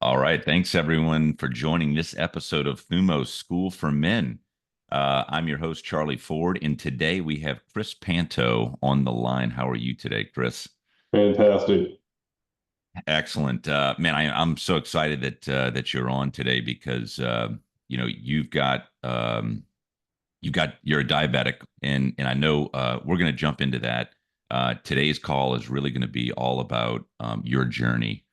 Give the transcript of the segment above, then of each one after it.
All right. Thanks, everyone, for joining this episode of Thumos School for Men. I'm your host, Charlie Ford, and today we have Chris Panto on the line. How are you today, Chris? Fantastic. Excellent. Man, I'm so excited that you're on today because you're a diabetic, and I know we're going to jump into that. Today's call is really going to be all about your journey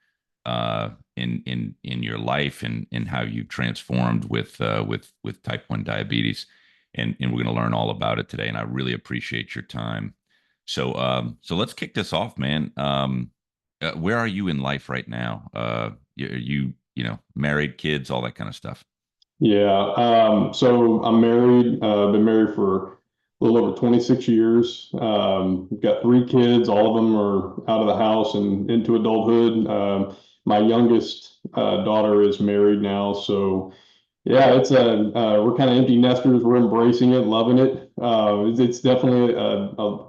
in your life and how you transformed with type 1 diabetes, and we're going to learn all about it today. And I really appreciate your time. So let's kick this off, man. Where are you in life right now? Married, kids, all that kind of stuff. Yeah. So I'm married. Been married for a little over 26 years. We've got three kids. All of them are out of the house and into adulthood. My youngest daughter is married now. So yeah, we're kind of empty nesters. We're embracing it, loving it. It's definitely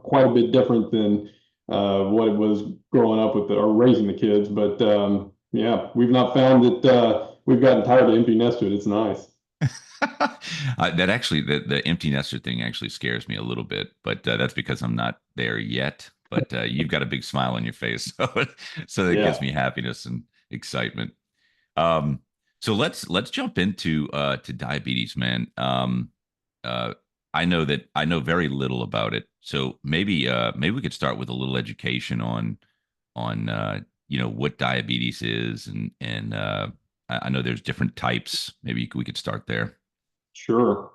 quite a bit different than what it was growing up with or raising the kids. But yeah, we've not found that we've gotten tired of empty nesthood. It's nice. That actually, the empty nester thing actually scares me a little bit, but that's because I'm not there yet. But you've got a big smile on your face, so that gives Yeah, me happiness and excitement. Um, so let's jump into to diabetes, man. Uh, I know very little about it, so maybe we could start with a little education on what diabetes is, and I know there's different types. Maybe we could start there. sure.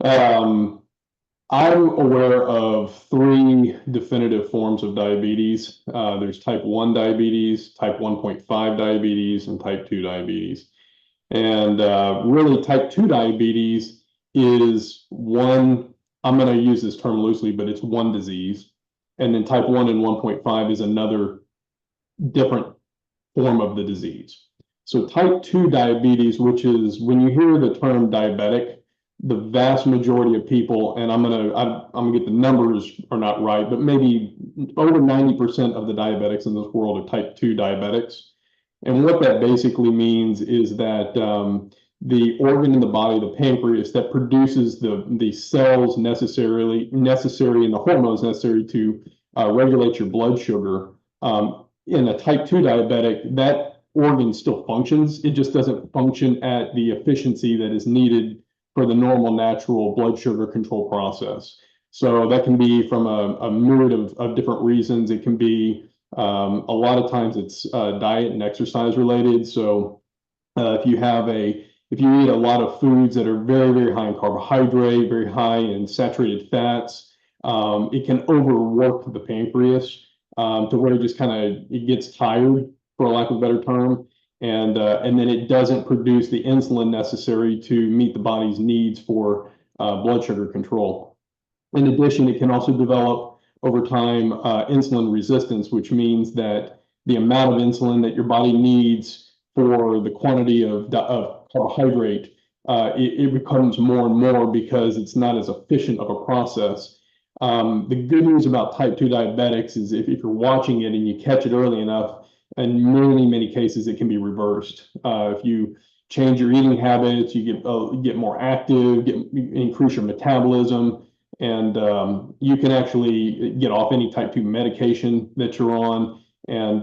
Um, I'm aware of three definitive forms of diabetes. There's type 1 diabetes, type 1.5 diabetes, and type 2 diabetes. And really, type 2 diabetes is one, I'm going to use this term loosely, but it's one disease. And then type 1 and 1.5 is another different form of the disease. So type 2 diabetes, which is when you hear the term diabetic, the vast majority of people, and I'm gonna get the numbers are not right, but maybe over 90% of the diabetics in this world are type 2 diabetics. And what that basically means is that the organ in the body, the pancreas, that produces the cells necessary and the hormones necessary to regulate your blood sugar. In a type 2 diabetic, that organ still functions. It just doesn't function at the efficiency that is needed for the normal natural blood sugar control process. So that can be from a myriad of different reasons. It can be a lot of times it's diet and exercise related. So if you eat a lot of foods that are very, very high in carbohydrate, very high in saturated fats, it can overwork the pancreas to where it just kind of it gets tired, for lack of a better term, and then it doesn't produce the insulin necessary to meet the body's needs for blood sugar control. In addition, it can also develop over time insulin resistance, which means that the amount of insulin that your body needs for the quantity of carbohydrate, it becomes more and more because it's not as efficient of a process. The good news about type 2 diabetics is if you're watching it and you catch it early enough, in many, many cases, it can be reversed. If you change your eating habits, you get more active, increase your metabolism, and you can actually get off any type 2 medication that you're on, and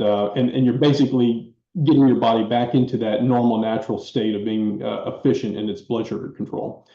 you're basically getting your body back into that normal natural state of being efficient in its blood sugar control.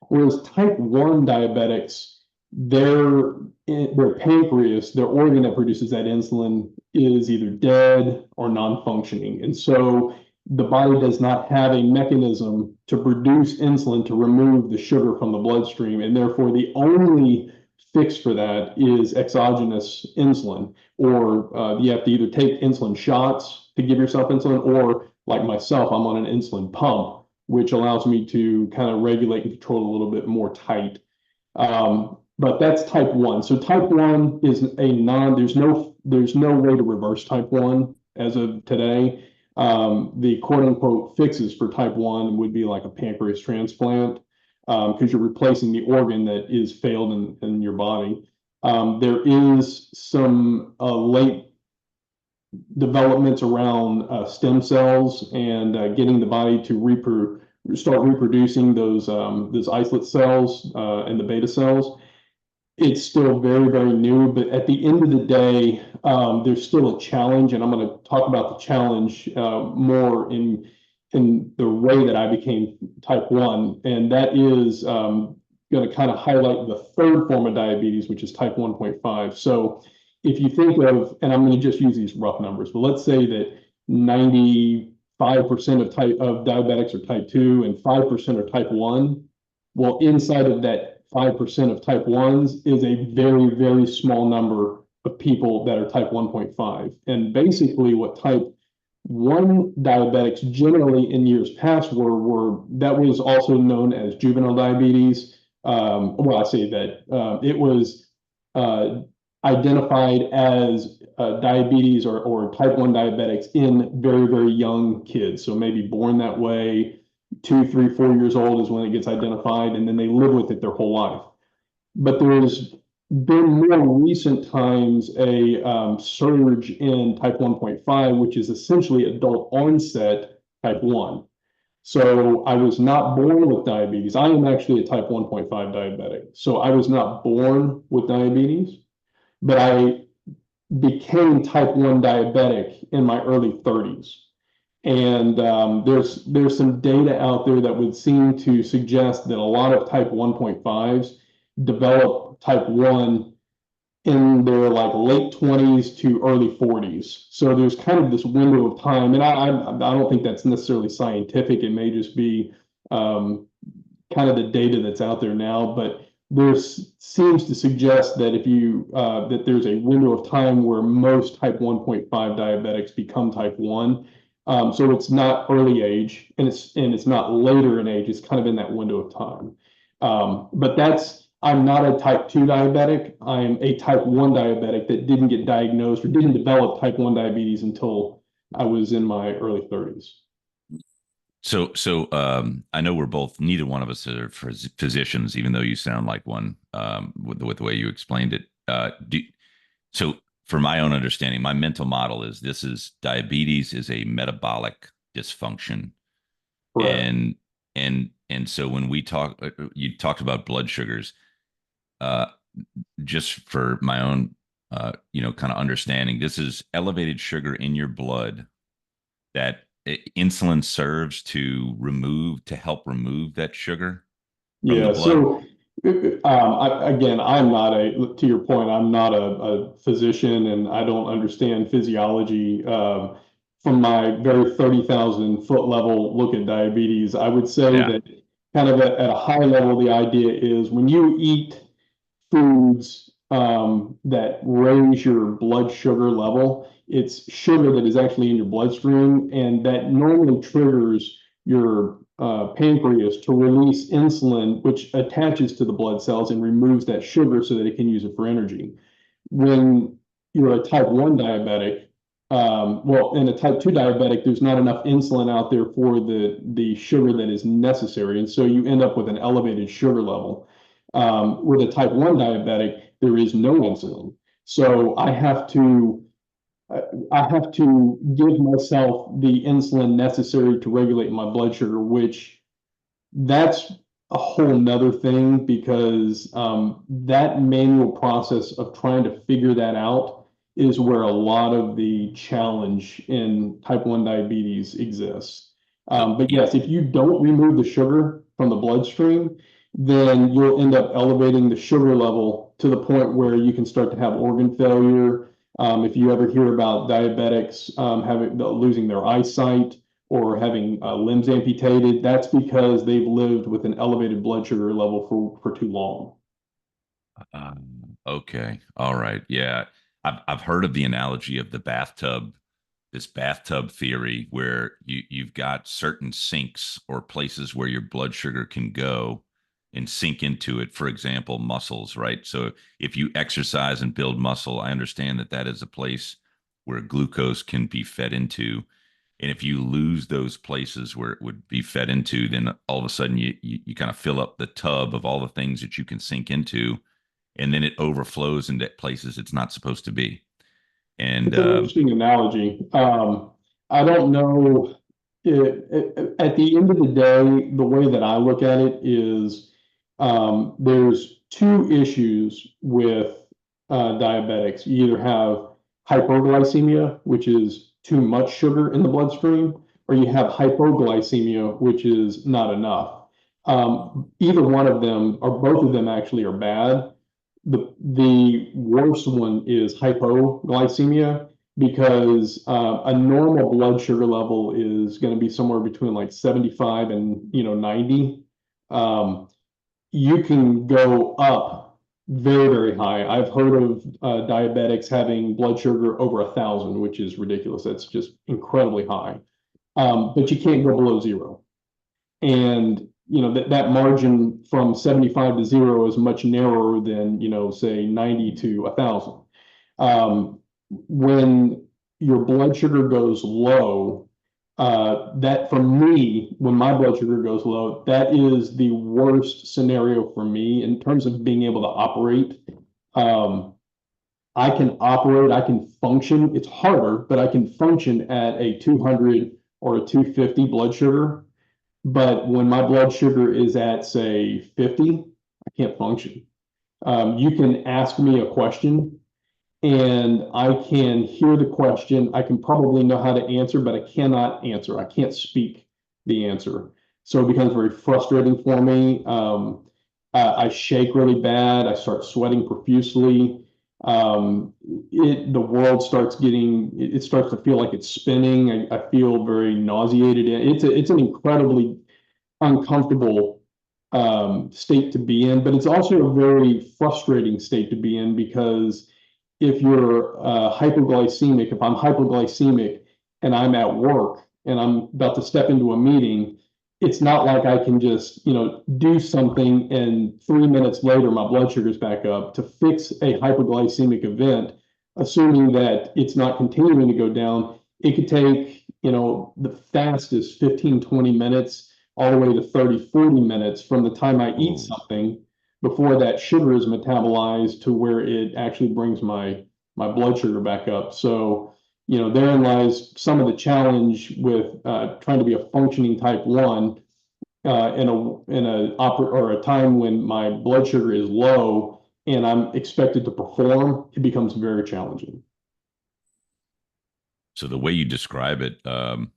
Whereas type 1 diabetics, their their pancreas, their organ that produces that insulin, is either dead or non-functioning. And so the body does not have a mechanism to produce insulin to remove the sugar from the bloodstream. And therefore, the only fix for that is exogenous insulin, or you have to either take insulin shots to give yourself insulin, or like myself, I'm on an insulin pump, which allows me to kind of regulate and control a little bit more tight. But that's type 1. So type 1 is a non, there's no way to reverse type 1 as of today. The quote unquote fixes for type 1 would be like a pancreas transplant, because you're replacing the organ that is failed in your body. There is some late developments around stem cells and getting the body to start reproducing those islet cells and the beta cells. It's still very, very new, but at the end of the day, there's still a challenge, and I'm going to talk about the challenge more in the way that I became type 1, and that is going to kind of highlight the third form of diabetes, which is type 1.5. So if you think of, and I'm going to just use these rough numbers, but let's say that 95% of diabetics are type 2 and 5% are type 1. Well, inside of that 5% of type 1s is a very, very small number of people that are type 1.5. And basically what type 1 diabetics generally in years past were that was also known as juvenile diabetes. Well, I say that it was identified as diabetes or type 1 diabetics in very, very young kids. So maybe born that way, 2, 3, 4 years old is when it gets identified, and then they live with it their whole life. But there's been more recent times a surge in type 1.5, which is essentially adult onset type 1. So I was not born with diabetes. I am actually a type 1.5 diabetic. So I was not born with diabetes, but I became type 1 diabetic in my early 30s. And there's some data out there that would seem to suggest that a lot of type 1.5s develop type 1 in their like late 20s to early 40s. So there's kind of this window of time, and I don't think that's necessarily scientific. It may just be kind of the data that's out there now, but there seems to suggest that if you that there's a window of time where most type 1.5 diabetics become type 1. So it's not early age and it's not later in age. It's kind of in that window of time. But I'm not a type 2 diabetic. I'm a type 1 diabetic that didn't get diagnosed or didn't develop type 1 diabetes until I was in my early 30s. So I know we're both, neither one of us are physicians, even though you sound like one with the way you explained it. So for my own understanding, my mental model is diabetes is a metabolic dysfunction. Correct. And so when you talked about blood sugars, uh, just for my own, kind of understanding, this is elevated sugar in your blood that insulin serves to help remove that sugar from the Yeah. blood. So again, to your point, I'm not a physician and I don't understand physiology. From my very 30,000 foot level look at diabetes, I would say Yeah. that kind of at a high level, the idea is when you eat foods that raise your blood sugar level, it's sugar that is actually in your bloodstream, and that normally triggers your pancreas to release insulin, which attaches to the blood cells and removes that sugar so that it can use it for energy. When you're a type 1 diabetic, well, in a type 2 diabetic, there's not enough insulin out there for the sugar that is necessary. And so you end up with an elevated sugar level. With a type 1 diabetic, there is no insulin. So I have to give myself the insulin necessary to regulate my blood sugar, which that's a whole nother thing because that manual process of trying to figure that out is where a lot of the challenge in type 1 diabetes exists. So But yes, if you don't remove the sugar from the bloodstream, then you'll end up elevating the sugar level to the point where you can start to have organ failure. If you ever hear about diabetics losing their eyesight or having limbs amputated, that's because they've lived with an elevated blood sugar level for too long. okay, all right, yeah. I've heard of the analogy of this bathtub theory, where you've got certain sinks or places where your blood sugar can go and sink into it. For example, muscles, right? So if you exercise and build muscle, I understand that is a place where glucose can be fed into. And if you lose those places where it would be fed into, then all of a sudden you kind of fill up the tub of all the things that you can sink into, and then it overflows into places it's not supposed to be. And It's an interesting analogy. I don't know. At the end of the day, the way that I look at it is there's two issues with diabetics. You either have hyperglycemia, which is too much sugar in the bloodstream, or you have hypoglycemia, which is not enough. Either one of them, or both of them actually, are bad. The worst one is hypoglycemia because a normal blood sugar level is going to be somewhere between like 75 and 90. Um, you can go up very, very high. I've heard of diabetics having blood sugar over 1,000, which is ridiculous. That's just incredibly high. But you can't go below zero. And that margin from 75 to zero is much narrower than say 90 to 1,000. When your blood sugar goes low, that for me, when my blood sugar goes low, that is the worst scenario for me in terms of being able to operate. Um, I can operate, I can function. It's harder, but I can function at a 200 or a 250 blood sugar. But when my blood sugar is at, say, 50, I can't function. You can ask me a question and I can hear the question. I can probably know how to answer, but I cannot answer. I can't speak the answer. So it becomes very frustrating for me. I shake really bad. I start sweating profusely. The world starts it starts to feel like it's spinning. I feel very nauseated. It's an incredibly uncomfortable state to be in, but it's also a very frustrating state to be in because if you're if I'm hypoglycemic and I'm at work and I'm about to step into a meeting, it's not like I can just, do something and 3 minutes later my blood sugar's back up to fix a hypoglycemic event, assuming that it's not continuing to go down. It could take, the fastest 15, 20 minutes all the way to 30, 40 minutes from the time I eat something before that sugar is metabolized to where it actually brings my blood sugar back up. So, therein lies some of the challenge with trying to be a functioning type 1 in a time when my blood sugar is low and I'm expected to perform. It becomes very challenging. so the way you describe it,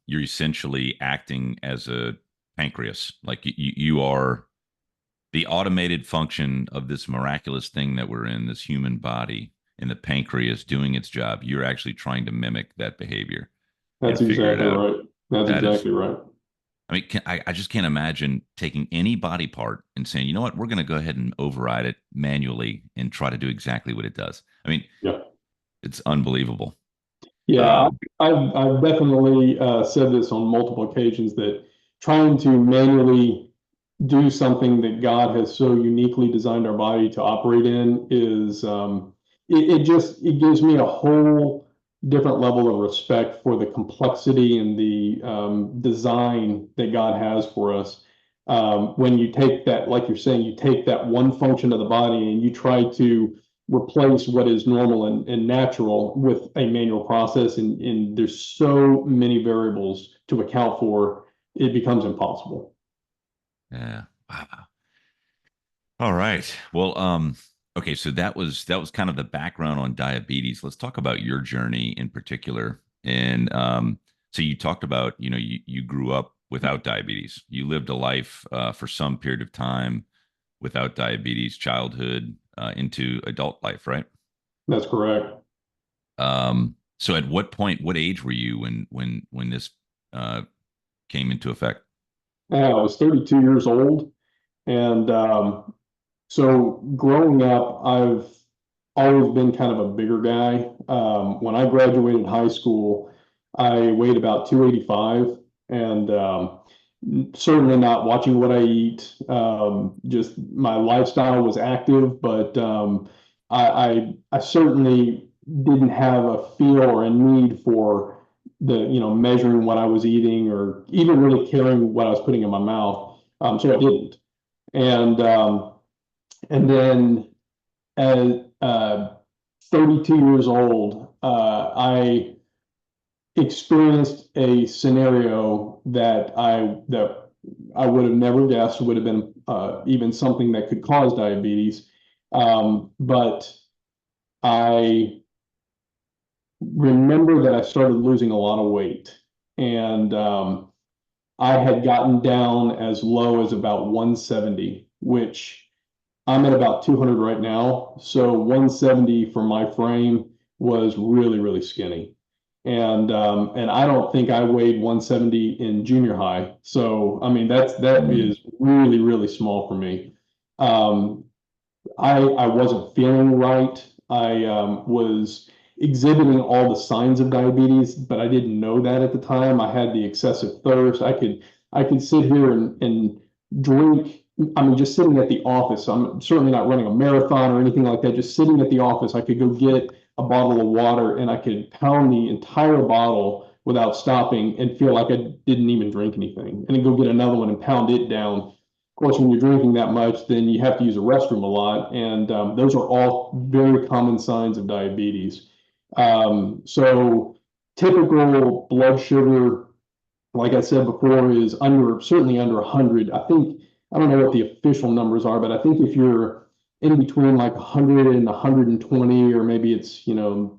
you're essentially acting as a pancreas. Like you are the automated function of this miraculous thing that we're in, this human body, and the pancreas doing its job. You're actually trying to mimic that behavior and That's figure it exactly out. right. That's That is, exactly right. I mean, I just can't imagine taking any body part and saying, you know what, we're going to go ahead and override it manually and try to do exactly what it does. I mean, Yeah. it's unbelievable. Yeah, Um, I've definitely said this on multiple occasions that trying to manually do something that God has so uniquely designed our body to operate in is it gives me a whole different level of respect for the complexity and the design that God has for us. When you take that, like you're saying, you take that one function of the body and you try to replace what is normal and natural with a manual process, and there's so many variables to account for, it becomes impossible. yeah. Wow. All right. Well, okay, so that was kind of the background on diabetes. Let's talk about your journey in particular. And so you talked about, you grew up without diabetes. You lived a life for some period of time without diabetes, childhood into adult life, right? That's correct. So at what point, what age were you when this uh, came into effect? Yeah, I was 32 years old. And so growing up, I've always been kind of a bigger guy. When I graduated high school, I weighed about 285 and certainly not watching what I eat. Just my lifestyle was active, but I certainly didn't have a feel or a need for measuring what I was eating or even really caring what I was putting in my mouth. So I didn't. And and then at 32 years old, I experienced a scenario that I would have never guessed would have been even something that could cause diabetes. But I remember that I started losing a lot of weight, and I had gotten down as low as about 170, which I'm at about 200 right now. So 170 for my frame was really, really skinny. And I don't think I weighed 170 in junior high. So I mean that Mm. is really, really small for me. Um, I wasn't feeling right. I was exhibiting all the signs of diabetes, but I didn't know that at the time. I had the excessive thirst. I could sit here and drink. I mean, just sitting at the office. I'm certainly not running a marathon or anything like that. Just sitting at the office, I could go get a bottle of water and I could pound the entire bottle without stopping and feel like I didn't even drink anything. And then go get another one and pound it down. Of course, when you're drinking that much, then you have to use a restroom a lot, and those are all very common signs of diabetes. So typical blood sugar, like I said before, is certainly under 100. I don't know what the official numbers are, but I think if you're in between like 100 and 120, or maybe it's,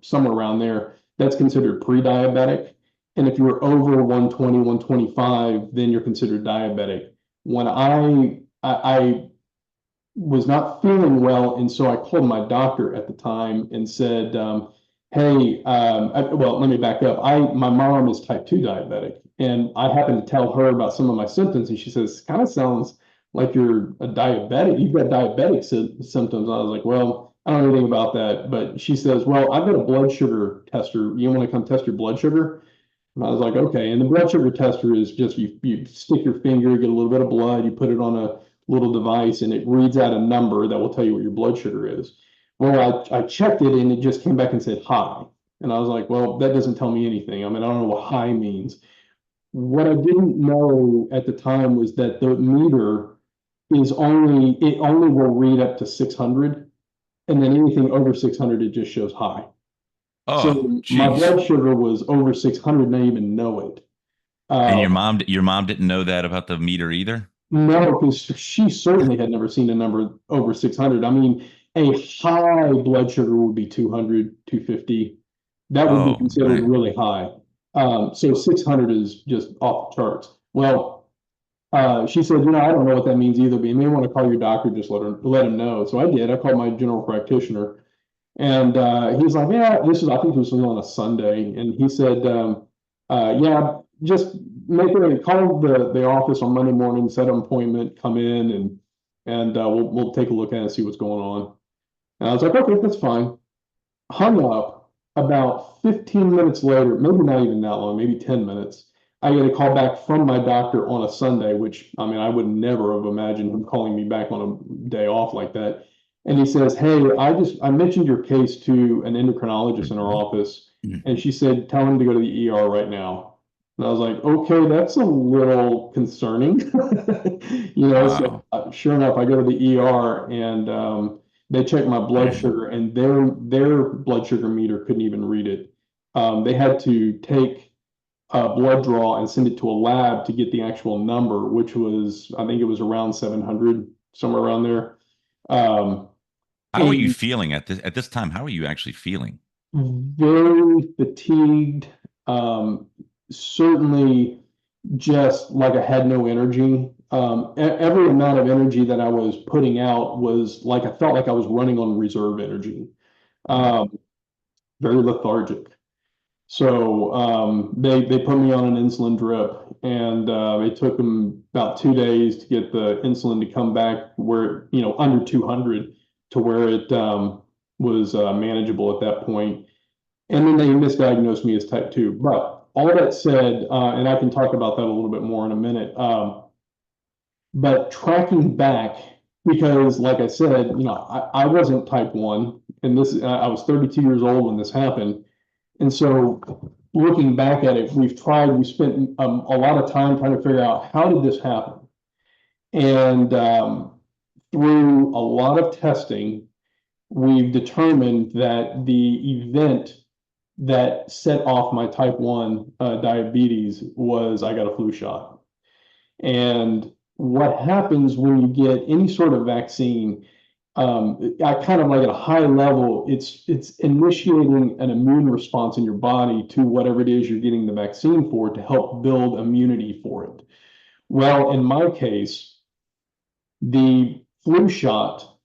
somewhere around there, that's considered pre-diabetic. And if you're over 120, 125, then you're considered diabetic. When I was not feeling well, and so I called my doctor at the time and said, "Hey, well, let me back up. My mom is type 2 diabetic, and I happened to tell her about some of my symptoms, and she says, kind of sounds like you're a diabetic. You've got diabetic symptoms." I was like, "Well, I don't know anything about that," but she says, "Well, I've got a blood sugar tester. You want to come test your blood sugar?" And I was like, okay. And the blood sugar tester is just you stick your finger, get a little bit of blood, you put it on a little device, and it reads out a number that will tell you what your blood sugar is. Well, I checked it and it just came back and said high. And I was like, well, that doesn't tell me anything. I mean, I don't know what high means. What I didn't know at the time was that the meter it only will read up to 600. And then anything over 600, it just shows high. Oh, So my geez. blood sugar was over 600 and I didn't even know it. And Uh, your mom didn't know that about the meter either? no, because she certainly had never seen a number over 600. I mean, a high blood sugar would be 200, 250. That would be Oh, considered right. really high. So 600 is just off the charts. Well, she said, I don't know what that means either, but you may want to call your doctor, just let him know. So I did. I called my general practitioner, and he's like, yeah, I think this was on a Sunday. And he said, yeah, just call the office on Monday morning, set an appointment, come in, and we'll take a look at it and see what's going on. And I was like, okay, that's fine. Hung up. About 15 minutes later, maybe not even that long, maybe 10 minutes, I get a call back from my doctor on a Sunday, which I mean, I would never have imagined him calling me back on a day off like that. And he says, "Hey, I mentioned your case to an endocrinologist in our Mhm. office, and Mhm. she said, tell him to go to the ER right now." And I was like, okay, that's a little concerning. So Wow. sure enough, I go to the ER, and they checked my blood sugar, and their blood sugar meter couldn't even read it. They had to take a blood draw and send it to a lab to get the actual number, which was, I think it was around 700, somewhere around there. Um, How are you and feeling at this time? How are you actually feeling? very fatigued. Um, Certainly just like I had no energy. Every amount of energy that I was putting out was like I felt like I was running on reserve energy. Mm. Um, Very lethargic. So they put me on an insulin drip, and it took them about 2 days to get the insulin to come back where under 200 to where it was manageable at that point. And then they misdiagnosed me as type 2. But all that said, and I can talk about that a little bit more in a minute. But tracking back, because like I said, I wasn't type 1, and I was 32 years old when this happened. And so looking back at it, we spent a lot of time trying to figure out how did this happen? And through a lot of testing, we've determined that the event that set off my type 1 diabetes was I got a flu shot. And what happens when you get any sort of vaccine, I kind of like at a high level, it's initiating an immune response in your body to whatever it is you're getting the vaccine for to help build immunity for it. Well, in my case, the flu shot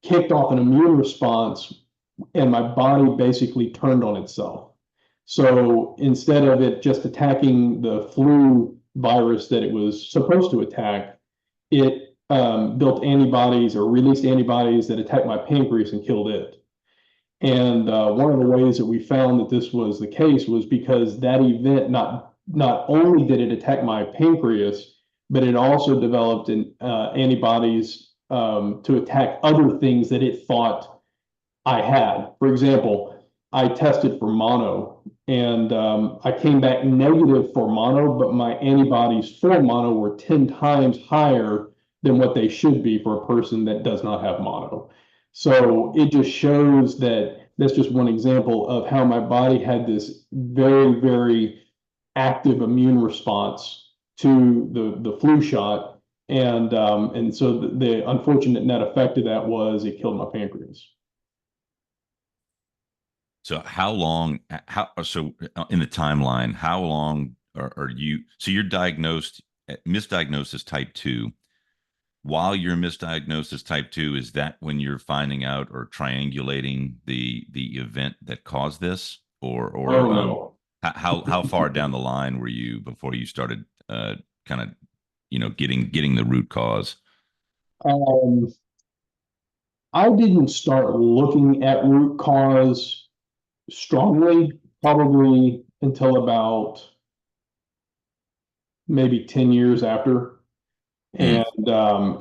kicked off an immune response and my body basically turned on itself. So instead of it just attacking the flu virus that it was supposed to attack, it built antibodies or released antibodies that attacked my pancreas and killed it. And one of the ways that we found that this was the case was because that event not only did it attack my pancreas, but it also developed antibodies to attack other things that it thought I had. For example, I tested for mono and I came back negative for mono, but my antibodies for mono were 10 times higher than what they should be for a person that does not have mono. So it just shows that that's just one example of how my body had this very, very active immune response to the flu shot. And so the unfortunate net effect of that was it killed my pancreas. So how long, how, so in the timeline, how long are you, so you're diagnosed, misdiagnosed as type 2. While you're misdiagnosed as type 2, is that when you're finding out or triangulating the event that caused this? Oh no. How far down the line were you before you started kind of, getting the root cause? Um, I didn't start looking at root cause strongly, probably until about maybe 10 years after. Mm.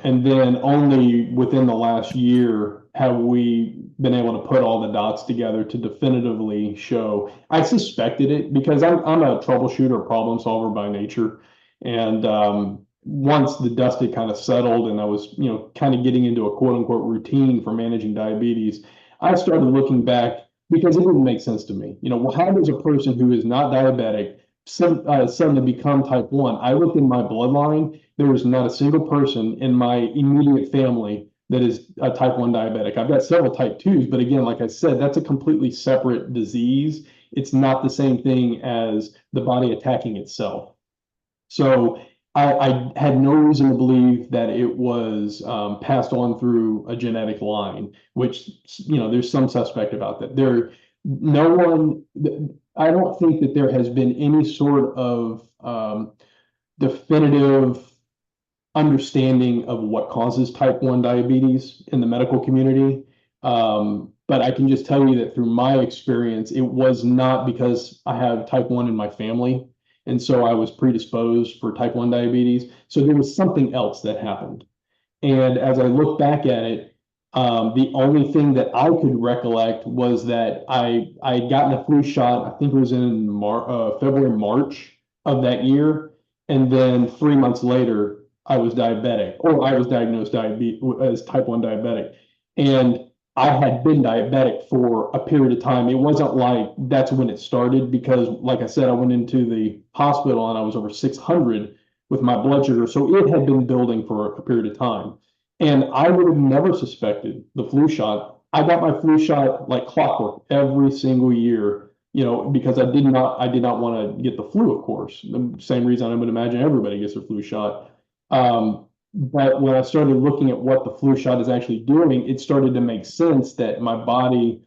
And then only within the last year have we been able to put all the dots together to definitively show. I suspected it because I'm a troubleshooter, problem solver by nature. And once the dust had kind of settled and I was, kind of getting into a quote unquote routine for managing diabetes, I started looking back because it didn't make sense to me. How does a person who is not diabetic suddenly become type 1? I looked in my bloodline. There is not a single person in my immediate family that is a type 1 diabetic. I've got several type 2s, but again, like I said, that's a completely separate disease. It's not the same thing as the body attacking itself. So I had no reason to believe that it was passed on through a genetic line, which, there's some suspect about that. No one, I don't think that there has been any sort of definitive understanding of what causes type 1 diabetes in the medical community. But I can just tell you that through my experience, it was not because I have type 1 in my family. And so I was predisposed for type 1 diabetes. So there was something else that happened. And as I look back at it, the only thing that I could recollect was that I had gotten a flu shot. I think it was in February, March of that year. And then 3 months later, I was diabetic, or I was diagnosed as type 1 diabetic. And I had been diabetic for a period of time. It wasn't like that's when it started because, like I said, I went into the hospital and I was over 600 with my blood sugar. So it had been building for a period of time. And I would have never suspected the flu shot. I got my flu shot like clockwork every single year, because I did not want to get the flu, of course. The same reason I would imagine everybody gets a flu shot. But when I started looking at what the flu shot is actually doing, it started to make sense that my body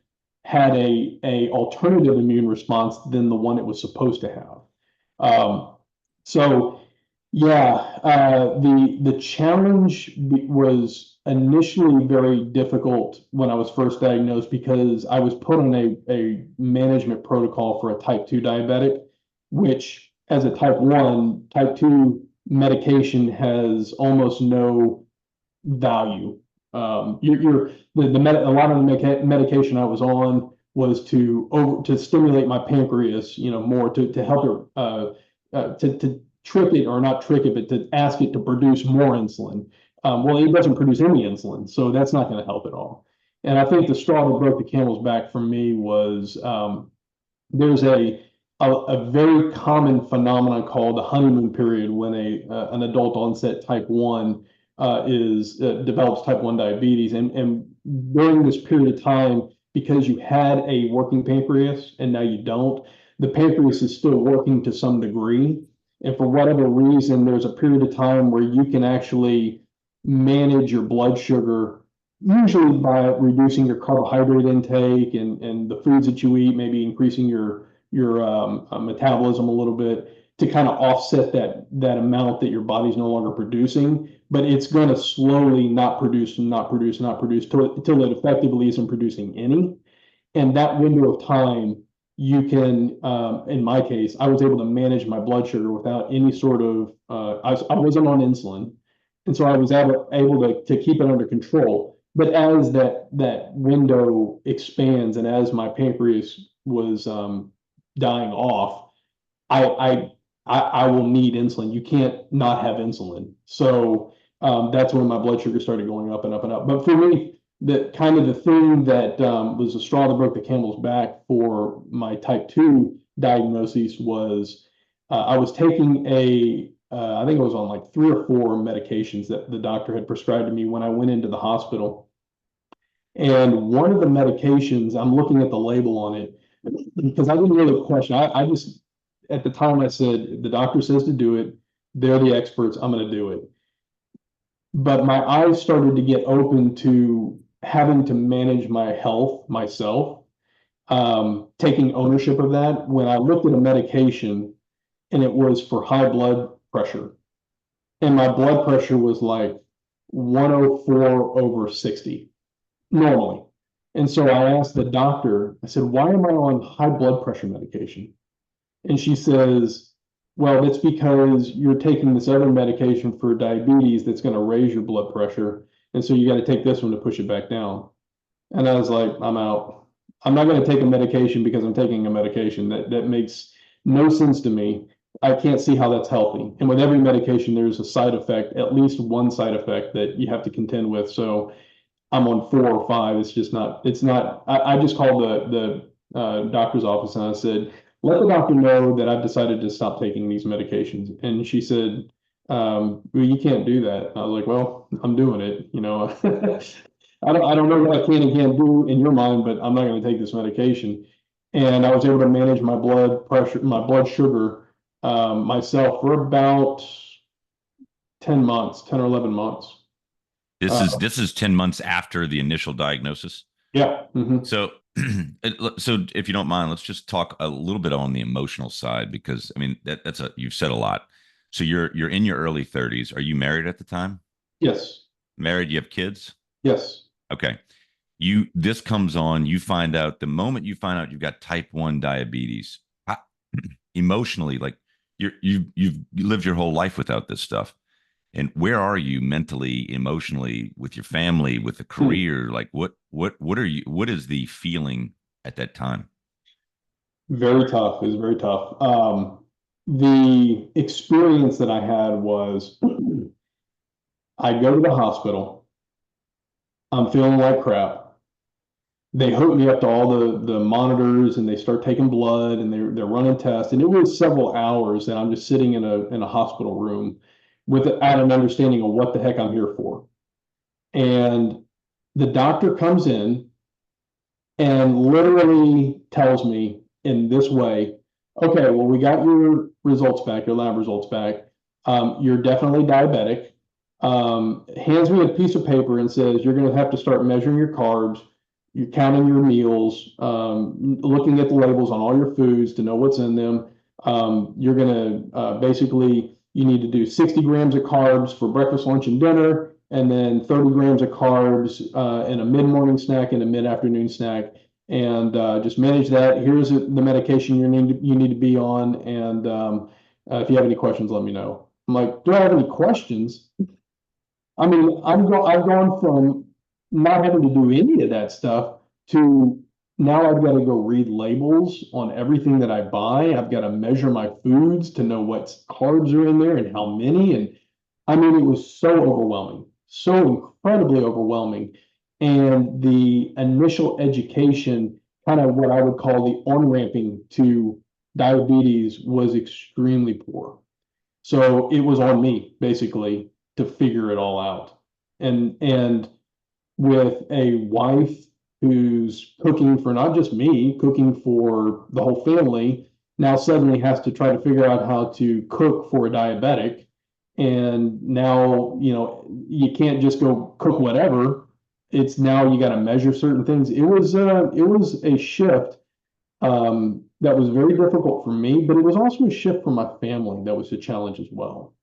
had a alternative immune response than the one it was supposed to have. So yeah, the challenge was initially very difficult when I was first diagnosed because I was put on a management protocol for a type 2 diabetic, which as a type 2 medication has almost no value. A lot of the medication I was on was to stimulate my pancreas, more to help it to trick it or not trick it, but to ask it to produce more insulin. Well, it doesn't produce any insulin, so that's not going to help at all. And I think the straw that broke the camel's back for me was there's a very common phenomenon called the honeymoon period when an adult onset type 1 is develops type 1 diabetes. And during this period of time, because you had a working pancreas and now you don't, the pancreas is still working to some degree. And for whatever reason, there's a period of time where you can actually manage your blood sugar, usually by reducing your carbohydrate intake and the foods that you eat, maybe increasing your metabolism a little bit to kind of offset that amount that your body's no longer producing. But it's going to slowly not produce and not produce, not produce till it effectively isn't producing any. And that window of time, you can, in my case, I was able to manage my blood sugar without any sort of, I wasn't on insulin. And so I was able to keep it under control. But as that window expands and as my pancreas was dying off, I will need insulin. You can't not have insulin. So that's when my blood sugar started going up and up and up. But for me, the thing that was the straw that broke the camel's back for my type 2 diagnosis was I was taking I think it was on like 3 or 4 medications that the doctor had prescribed to me when I went into the hospital. And one of the medications, I'm looking at the label on it because I didn't really question. I just, at the time, I said, the doctor says to do it. They're the experts. I'm going to do it. But my eyes started to get open to having to manage my health myself, taking ownership of that. When I looked at a medication and it was for high blood pressure, and my blood pressure was like 104/60 normally. And so I asked the doctor, I said, why am I on high blood pressure medication? And she says, well, that's because you're taking this other medication for diabetes that's going to raise your blood pressure. And so you got to take this one to push it back down. And I was like, I'm out. I'm not going to take a medication because I'm taking a medication. That makes no sense to me. I can't see how that's healthy. And with every medication, there's a side effect, at least one side effect that you have to contend with. So I'm on 4 or 5. It's just not, it's not, I just called the doctor's office and I said, let the doctor know that I've decided to stop taking these medications. And she said, well, you can't do that. And I was like, well, I'm doing it. I don't know what I can and can't do in your mind, but I'm not going to take this medication. And I was able to manage my blood pressure, my blood sugar myself for about 10 months, 10 or 11 months. This is 10 months after the initial diagnosis. Yeah. Mm-hmm. So so if you don't mind, let's just talk a little bit on the emotional side, because I mean you've said a lot. So you're in your early 30s. Are you married at the time? Yes. Married, you have kids? Yes. Okay. This comes on, you find out the moment you find out you've got type 1 diabetes, emotionally, like you've lived your whole life without this stuff. And where are you mentally, emotionally, with your family, with the career? Like what is the feeling at that time? Very tough. It was very tough. The experience that I had was I go to the hospital. I'm feeling like crap. They hook me up to all the monitors and they start taking blood and they're running tests. And it was several hours that I'm just sitting in a hospital room without an understanding of what the heck I'm here for. And the doctor comes in and literally tells me in this way, okay, well, we got your results back, your lab results back. You're definitely diabetic. Hands me a piece of paper and says, you're going to have to start measuring your carbs, you're counting your meals, looking at the labels on all your foods to know what's in them. You're going to basically, you need to do 60 grams of carbs for breakfast, lunch, and dinner, and then 30 grams of carbs in a mid-morning snack and a mid-afternoon snack. And just manage that. Here's the medication you need to be on. And if you have any questions, let me know. I'm like, do I have any questions? I mean, I've gone from not having to do any of that stuff to now I've got to go read labels on everything that I buy. I've got to measure my foods to know what carbs are in there and how many. And I mean, it was so overwhelming, so incredibly overwhelming. And the initial education kind of what I would call the on-ramping to diabetes was extremely poor. So it was on me basically to figure it all out. And with a wife who's cooking for not just me, cooking for the whole family, now suddenly has to try to figure out how to cook for a diabetic. And now, you can't just go cook whatever. It's now you got to measure certain things. It was a shift that was very difficult for me, but it was also a shift for my family that was a challenge as well.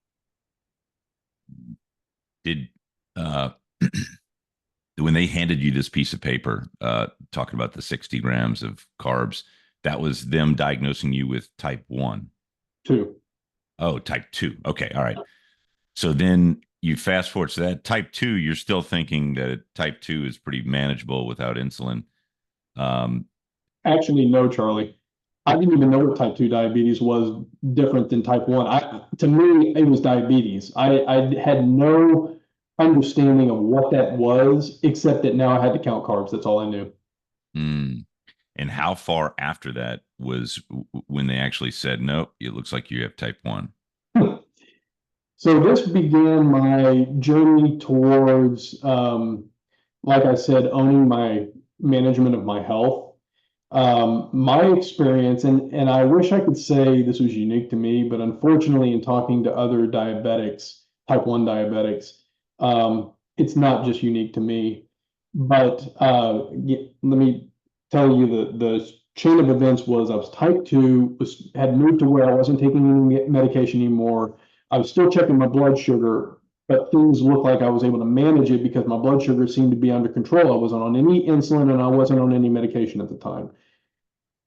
Did uh when they handed you this piece of paper talking about the 60 grams of carbs, that was them diagnosing you with type 1? Too. Oh, type 2. Okay, all right. So then you fast forward to that type 2, you're still thinking that type 2 is pretty manageable without insulin. um, Actually, no, Charlie. I didn't even know what type 2 diabetes was different than type 1. To me, it was diabetes. I had no understanding of what that was, except that now I had to count carbs. That's all I knew. mm. And how far after that was when they actually said, nope, it looks like you have type 1? So this began my journey towards, like I said, owning my management of my health. My experience, and I wish I could say this was unique to me, but unfortunately, in talking to other diabetics, type 1 diabetics, it's not just unique to me. But let me tell you the chain of events was I was type 2, had moved to where I wasn't taking any medication anymore. I was still checking my blood sugar, but things looked like I was able to manage it because my blood sugar seemed to be under control. I wasn't on any insulin and I wasn't on any medication at the time.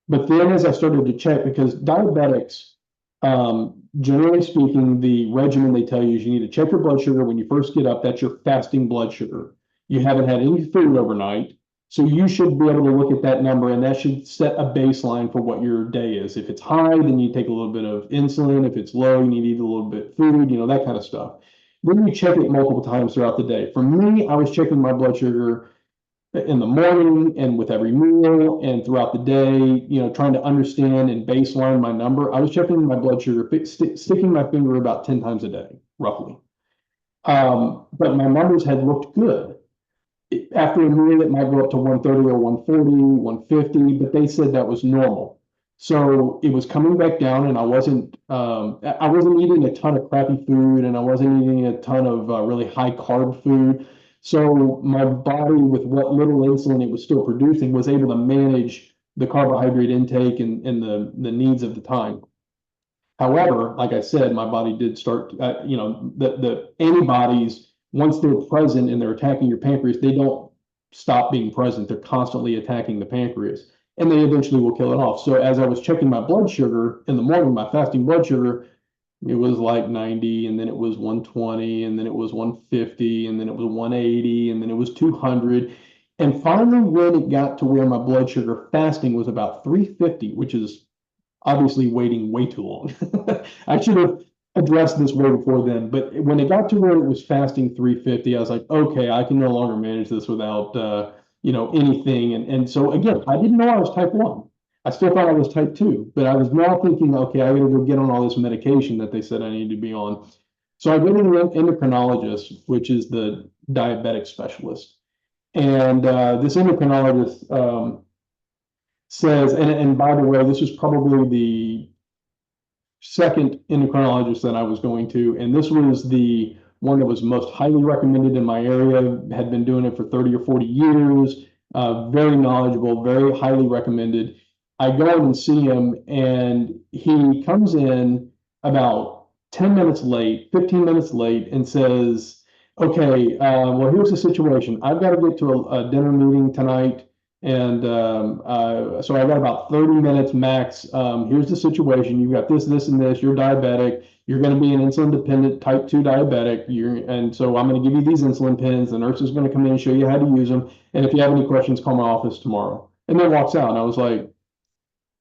But then as I started to check, because diabetics, generally speaking, the regimen they tell you is you need to check your blood sugar when you first get up. That's your fasting blood sugar. You haven't had any food overnight. So you should be able to look at that number and that should set a baseline for what your day is. If it's high, then you take a little bit of insulin. If it's low, you need to eat a little bit of food, that kind of stuff. Then you check it multiple times throughout the day. For me, I was checking my blood sugar in the morning and with every meal and throughout the day, trying to understand and baseline my number. I was checking my blood sugar, sticking my finger about 10 times a day, roughly. But my numbers had looked good. After a meal, it might go up to 130 or 140, 150, but they said that was normal. So it was coming back down, and I wasn't eating a ton of crappy food, and I wasn't eating a ton of really high carb food. So my body, with what little insulin it was still producing, was able to manage the carbohydrate intake and the needs of the time. However, like I said, my body did start, the antibodies, once they're present and they're attacking your pancreas, they don't stop being present. They're constantly attacking the pancreas and they eventually will kill it off. So as I was checking my blood sugar in the morning, my fasting blood sugar, it was like 90, and then it was 120, and then it was 150, and then it was 180, and then it was 200. And finally, when it got to where my blood sugar fasting was about 350, which is obviously waiting way too long. I should have addressed this way before then, but when it got to where it was fasting 350, I was like, okay, I can no longer manage this without anything. And so again, I didn't know I was type 1. I still thought I was type 2, but I was now thinking, okay, I gotta go get on all this medication that they said I need to be on. So I go to the endocrinologist, which is the diabetic specialist. And this endocrinologist says, and by the way, this was probably the second endocrinologist that I was going to, and this was the one that was most highly recommended in my area, had been doing it for 30 or 40 years, very knowledgeable, very highly recommended. I go in and see him, and he comes in about 10 minutes late, 15 minutes late, and says, okay, well, here's the situation. I've got to get to a dinner meeting tonight. And so I got about 30 minutes max. Here's the situation. You've got this, this, and this. You're diabetic. You're going to be an insulin dependent type 2 diabetic. And so I'm going to give you these insulin pens. The nurse is going to come in and show you how to use them. And if you have any questions, call my office tomorrow. And then walks out. And I was like,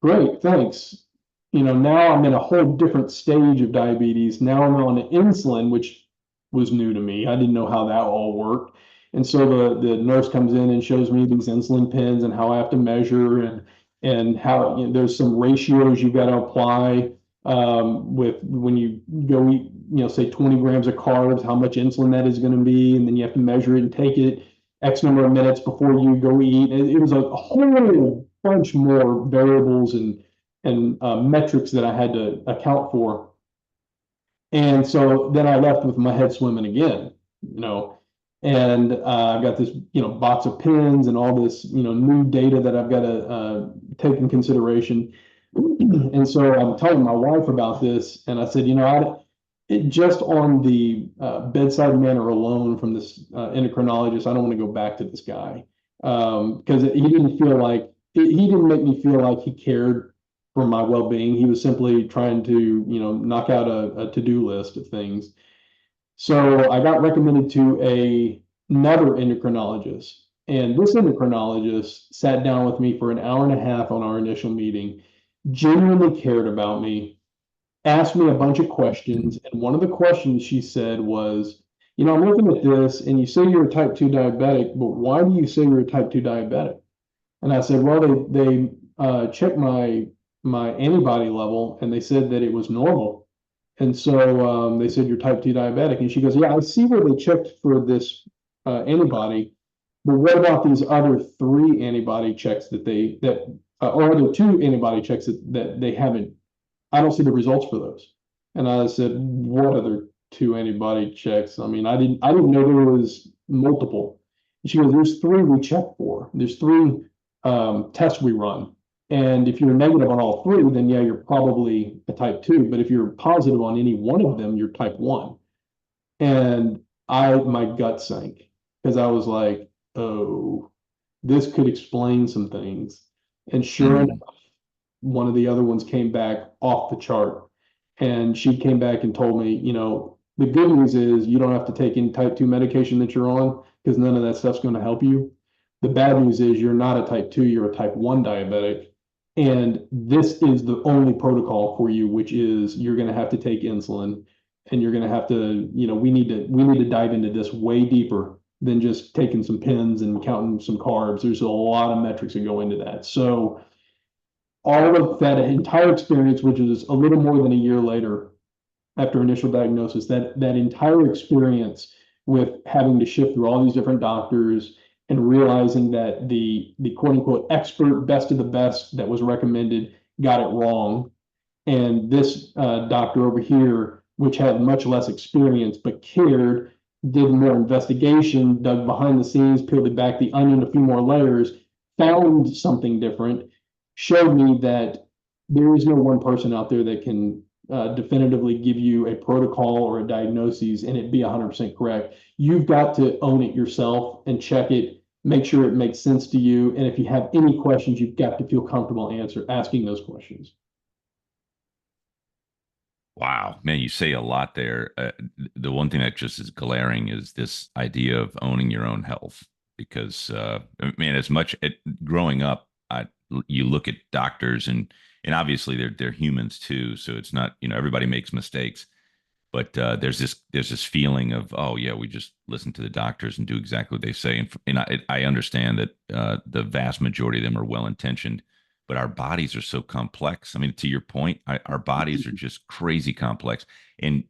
great, thanks. Now I'm in a whole different stage of diabetes. Now I'm on insulin, which was new to me. I didn't know how that all worked. And so the nurse comes in and shows me these insulin pens and how I have to measure and how, you know, there's some ratios you've got to apply with when you go eat, you know, say 20 grams of carbs, how much insulin that is going to be, and then you have to measure it and take it X number of minutes before you go eat. And it was a whole bunch more variables and metrics that I had to account for. And so then I left with my head swimming again, you know, and I've got this, you know, box of pins and all this, you know, new data that I've got to take in consideration. And so I'm telling my wife about this, and I said, you know, it just on the bedside manner alone from this endocrinologist, I don't want to go back to this guy because he didn't feel like he didn't make me feel like he cared for my well-being. He was simply trying to, you know, knock out a to-do list of things. So I got recommended to another endocrinologist, and this endocrinologist sat down with me for an hour and a half on our initial meeting, genuinely cared about me, asked me a bunch of questions. And one of the questions she said was, you know, I'm looking at this and you say you're a type 2 diabetic, but why do you say you're a type 2 diabetic? And I said, well, they checked my antibody level and they said that it was normal. And so they said you're type 2 diabetic. And she goes, yeah, I see where they checked for this antibody, but what about these other three antibody checks or other two antibody checks that they haven't, I don't see the results for those. And I said, what other two antibody checks? I mean, I didn't know there was multiple. And she goes, there's three we check for. There's three tests we run. And if you're negative on all three, then yeah, you're probably a type 2. But if you're positive on any one of them, you're type 1. And my gut sank because I was like, oh, this could explain some things. And sure enough, one of the other ones came back off the chart. And she came back and told me, you know, the good news is you don't have to take any type 2 medication that you're on because none of that stuff's going to help you. The bad news is you're not a type 2, you're a type 1 diabetic. And this is the only protocol for you, which is you're going to have to take insulin and you're going to have to, you know, we need to dive into this way deeper than just taking some pins and counting some carbs. There's a lot of metrics that go into that. So all of that entire experience, which is a little more than a year later after initial diagnosis, that entire experience with having to shift through all these different doctors and realizing that the quote unquote expert best of the best that was recommended got it wrong. And this doctor over here, which had much less experience but cared, did more investigation, dug behind the scenes, peeled back the onion a few more layers, found something different, showed me that there is no one person out there that can definitively give you a protocol or a diagnosis and it be 100% correct. You've got to own it yourself and check it, make sure it makes sense to you. And if you have any questions, you've got to feel comfortable asking those questions. Wow, man, you say a lot there. The one thing that just is glaring is this idea of owning your own health. Because, man, as much growing up, you look at doctors and obviously they're humans too. So it's not, you know, everybody makes mistakes, but there's this feeling of, oh yeah, we just listen to the doctors and do exactly what they say. And I understand that the vast majority of them are well intentioned, but our bodies are so complex. I mean, to your point, our bodies are just crazy complex, and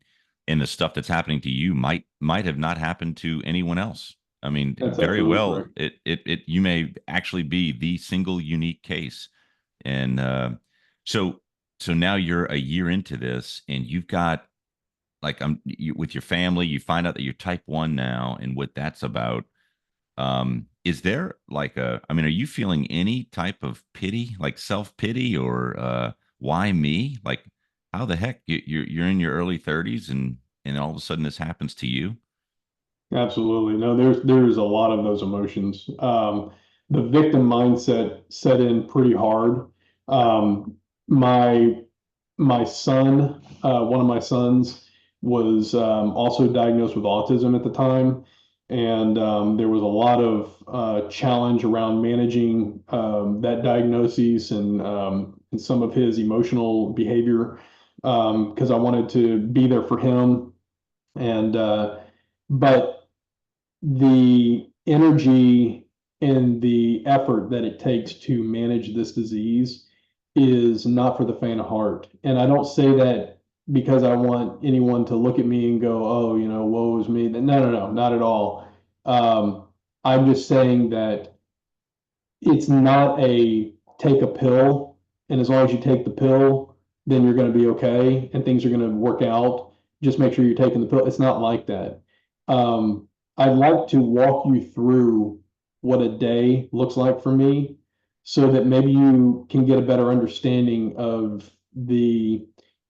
the stuff that's happening to you might have not happened to anyone else. I mean, That's very absolutely well, correct. it you may actually be the single unique case, and so so now you're a year into this, and you've got like with your family, you find out that you're type 1 now, and what that's about. Is there like I mean, are you feeling any type of pity, like self-pity, or why me? Like, how the heck you're in your early 30s and all of a sudden this happens to you? Absolutely. No, there's a lot of those emotions. The victim mindset set in pretty hard. Um, my my son, one of my sons, was also diagnosed with autism at the time, and there was a lot of challenge around managing that diagnosis and some of his emotional behavior because I wanted to be there for him and but the energy and the effort that it takes to manage this disease is not for the faint of heart. And I don't say that because I want anyone to look at me and go, oh, woe is me. No, no, no, not at all. Um, I'm just saying that it's not a take a pill, and as long as you take the pill, then you're going to be okay and things are going to work out. Just make sure you're taking the pill. It's not like that. I'd like to walk you through what a day looks like for me so that maybe you can get a better understanding of the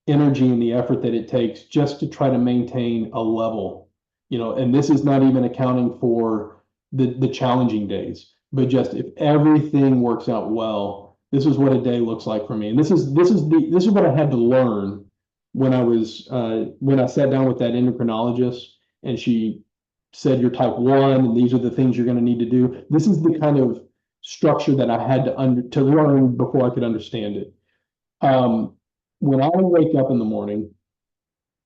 energy and the effort that it takes just to try to maintain a level. And this is not even accounting for the challenging days, but just if everything works out well, this is what a day looks like for me. And this is what I had to learn when I sat down with that endocrinologist and she said you're type 1 and these are the things you're going to need to do. This is the kind of structure that I had to learn before I could understand it. When I wake up in the morning,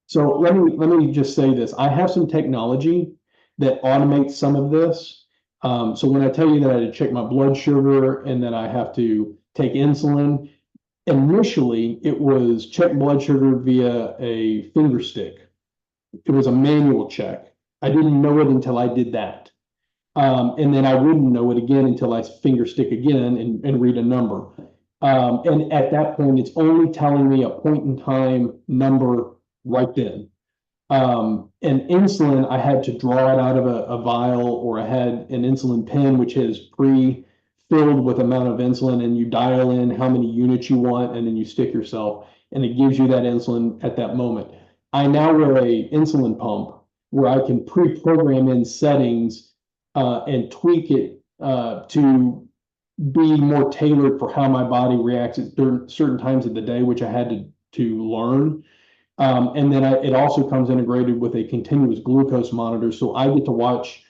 so let me just say this. I have some technology that automates some of this. So when I tell you that I had to check my blood sugar and that I have to take insulin, initially it was check blood sugar via a finger stick. It was a manual check. I didn't know it until I did that. And then I wouldn't know it again until I finger stick again and read a number. And at that point, it's only telling me a point in time number right then. And insulin, I had to draw it out of a vial, or I had an insulin pen, which is pre-filled with amount of insulin, and you dial in how many units you want, and then you stick yourself, and it gives you that insulin at that moment. I now wear a insulin pump where I can pre-program in settings and tweak it to be more tailored for how my body reacts at certain times of the day, which I had to learn. And then it also comes integrated with a continuous glucose monitor. So I get to watch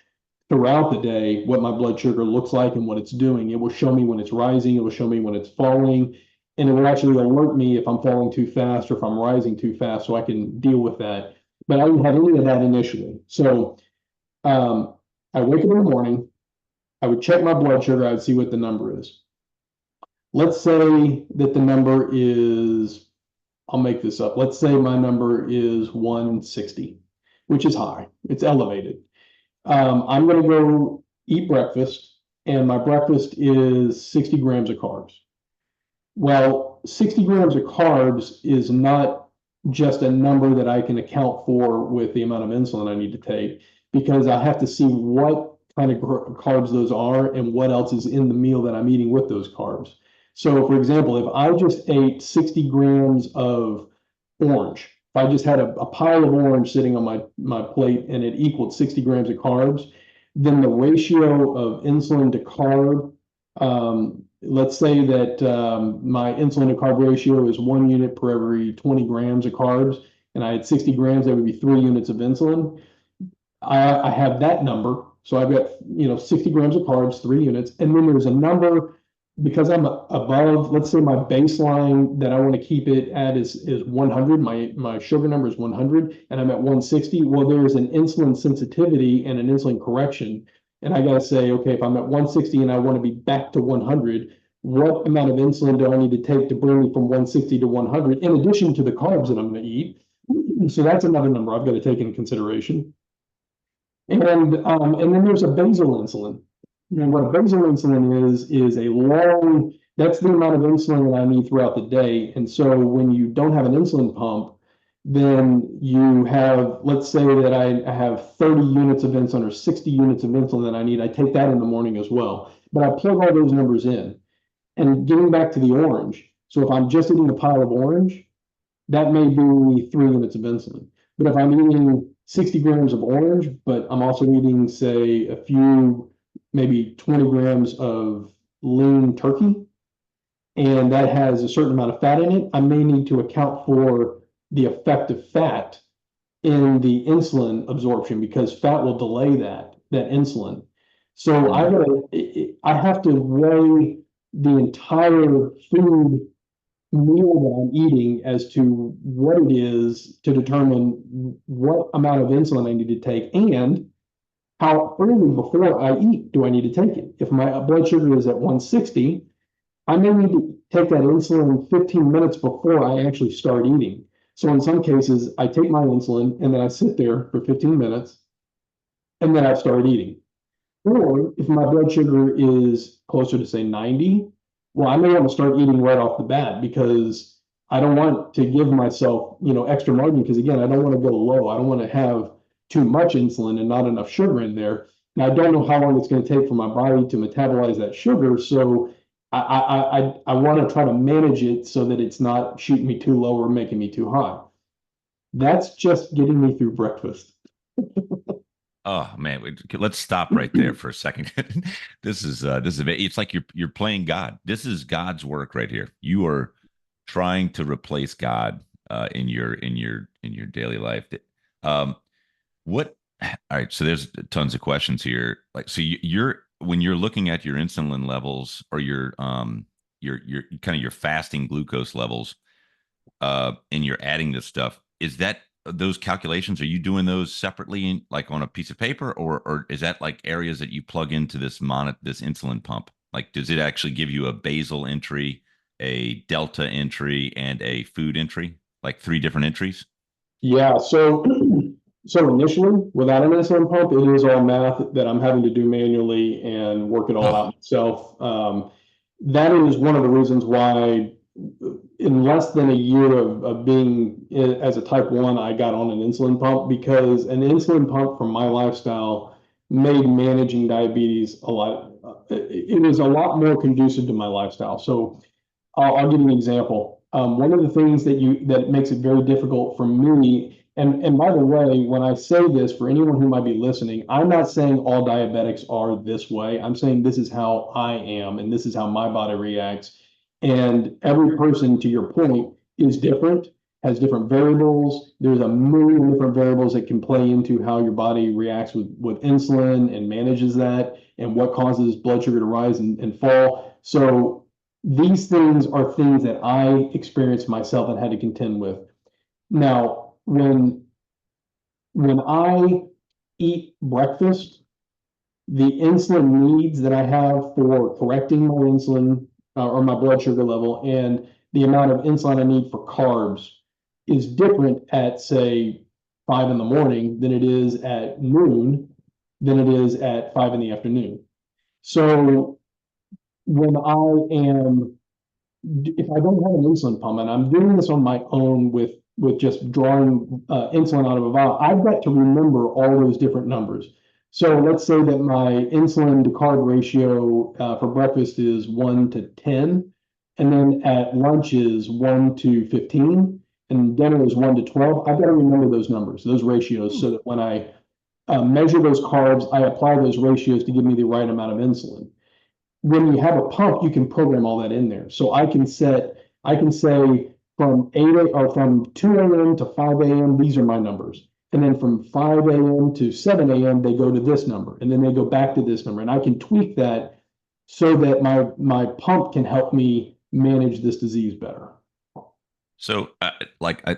throughout the day what my blood sugar looks like and what it's doing. It will show me when it's rising, it will show me when it's falling, and it will actually alert me if I'm falling too fast or if I'm rising too fast so I can deal with that. But I didn't have any of that initially. So I wake up in the morning, I would check my blood sugar, I would see what the number is. Let's say that the number is, I'll make this up. Let's say my number is 160, which is high. It's elevated. I'm going to go eat breakfast, and my breakfast is 60 grams of carbs. Well, 60 grams of carbs is not just a number that I can account for with the amount of insulin I need to take, because I have to see what kind of carbs those are and what else is in the meal that I'm eating with those carbs. So, for example, if I just ate 60 grams of orange, if I just had a pile of orange sitting on my plate and it equaled 60 grams of carbs, then the ratio of insulin to carb, let's say that my insulin to carb ratio is 1 unit per every 20 grams of carbs, and I had 60 grams, that would be 3 units of insulin. I have that number. So I've got, 60 grams of carbs, 3 units. And then there's a number, because I'm above, let's say my baseline that I want to keep it at is 100. My sugar number is 100 and I'm at 160. Well, there's an insulin sensitivity and an insulin correction. And I got to say, okay, if I'm at 160 and I want to be back to 100, what amount of insulin do I need to take to bring me from 160 to 100 in addition to the carbs that I'm going to eat? So that's another number I've got to take into consideration. And then there's a basal insulin. And what a basal insulin is a long, that's the amount of insulin that I need throughout the day. And so when you don't have an insulin pump, then you have, let's say that I have 30 units of insulin or 60 units of insulin that I need. I take that in the morning as well. But I plug all those numbers in. And getting back to the orange, so if I'm just eating a pile of orange, that may be 3 units of insulin. But if I'm eating 60 grams of orange, but I'm also eating, say, a few, maybe 20 grams of lean turkey, and that has a certain amount of fat in it, I may need to account for the effect of fat in the insulin absorption, because fat will delay that insulin. So I have to weigh the entire food meal that I'm eating as to what it is to determine what amount of insulin I need to take. And how early before I eat do I need to take it? If my blood sugar is at 160, I may need to take that insulin 15 minutes before I actually start eating. So in some cases, I take my insulin and then I sit there for 15 minutes and then I start eating. Or if my blood sugar is closer to say 90, well, I may want to start eating right off the bat because I don't want to give myself, extra margin because again, I don't want to go low. I don't want to have too much insulin and not enough sugar in there. Now, I don't know how long it's going to take for my body to metabolize that sugar. So I want to try to manage it so that it's not shooting me too low or making me too high. That's just getting me through breakfast. Oh man, let's stop right there for a second. This is it's like you're playing God. This is God's work right here. You are trying to replace God in your daily life. Um, what? All right, so there's tons of questions here. Like, so you're when you're looking at your insulin levels or your kind of your fasting glucose levels, and you're adding this stuff, is that those calculations, are you doing those separately like on a piece of paper, or is that like areas that you plug into this insulin pump? Like, does it actually give you a basal entry, a delta entry, and a food entry, like three different entries? Yeah, so initially, without an insulin pump, it is all math that I'm having to do manually and work it all Oh, out myself. That is one of the reasons why, in less than a year of being as a type 1, I got on an insulin pump because an insulin pump for my lifestyle made managing diabetes a lot, it was a lot more conducive to my lifestyle. So I'll give you an example. One of the things that makes it very difficult for me, and by the way, when I say this for anyone who might be listening, I'm not saying all diabetics are this way. I'm saying this is how I am, and this is how my body reacts. And every person, to your point, is different, has different variables. There's a million different variables that can play into how your body reacts with insulin and manages that, and what causes blood sugar to rise and fall. So these things are things that I experienced myself and had to contend with. Now, when I eat breakfast, the insulin needs that I have for correcting my insulin or my blood sugar level and the amount of insulin I need for carbs is different at, say, 5 in the morning than it is at noon, than it is at 5 in the afternoon. So when I am if I don't have an insulin pump and I'm doing this on my own with just drawing insulin out of a vial, I've got to remember all those different numbers. So let's say that my insulin to carb ratio for breakfast is 1 to 10, and then at lunch is 1 to 15, and dinner is 1 to 12. I've got to remember those numbers, those ratios, so that when I measure those carbs, I apply those ratios to give me the right amount of insulin. When you have a pump, you can program all that in there. So I can say from 8 or from 2 a.m. to 5 a.m., these are my numbers. And then from 5 a.m. to 7 a.m., they go to this number. And then they go back to this number. And I can tweak that so that my pump can help me manage this disease better. so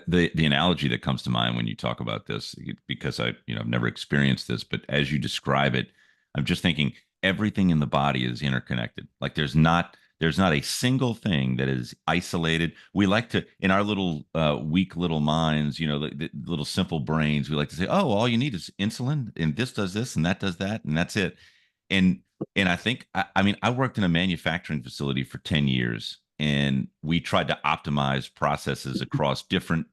the analogy that comes to mind when you talk about this, because I've never experienced this, but as you describe it, I'm just thinking everything in the body is interconnected. Like there's not a single thing that is isolated. We like to, in our little weak little minds, the little simple brains, we like to say, oh, all you need is insulin, and this does this, and that does that, and that's it. And and I think I mean I worked in a manufacturing facility for 10 years, and we tried to optimize processes across different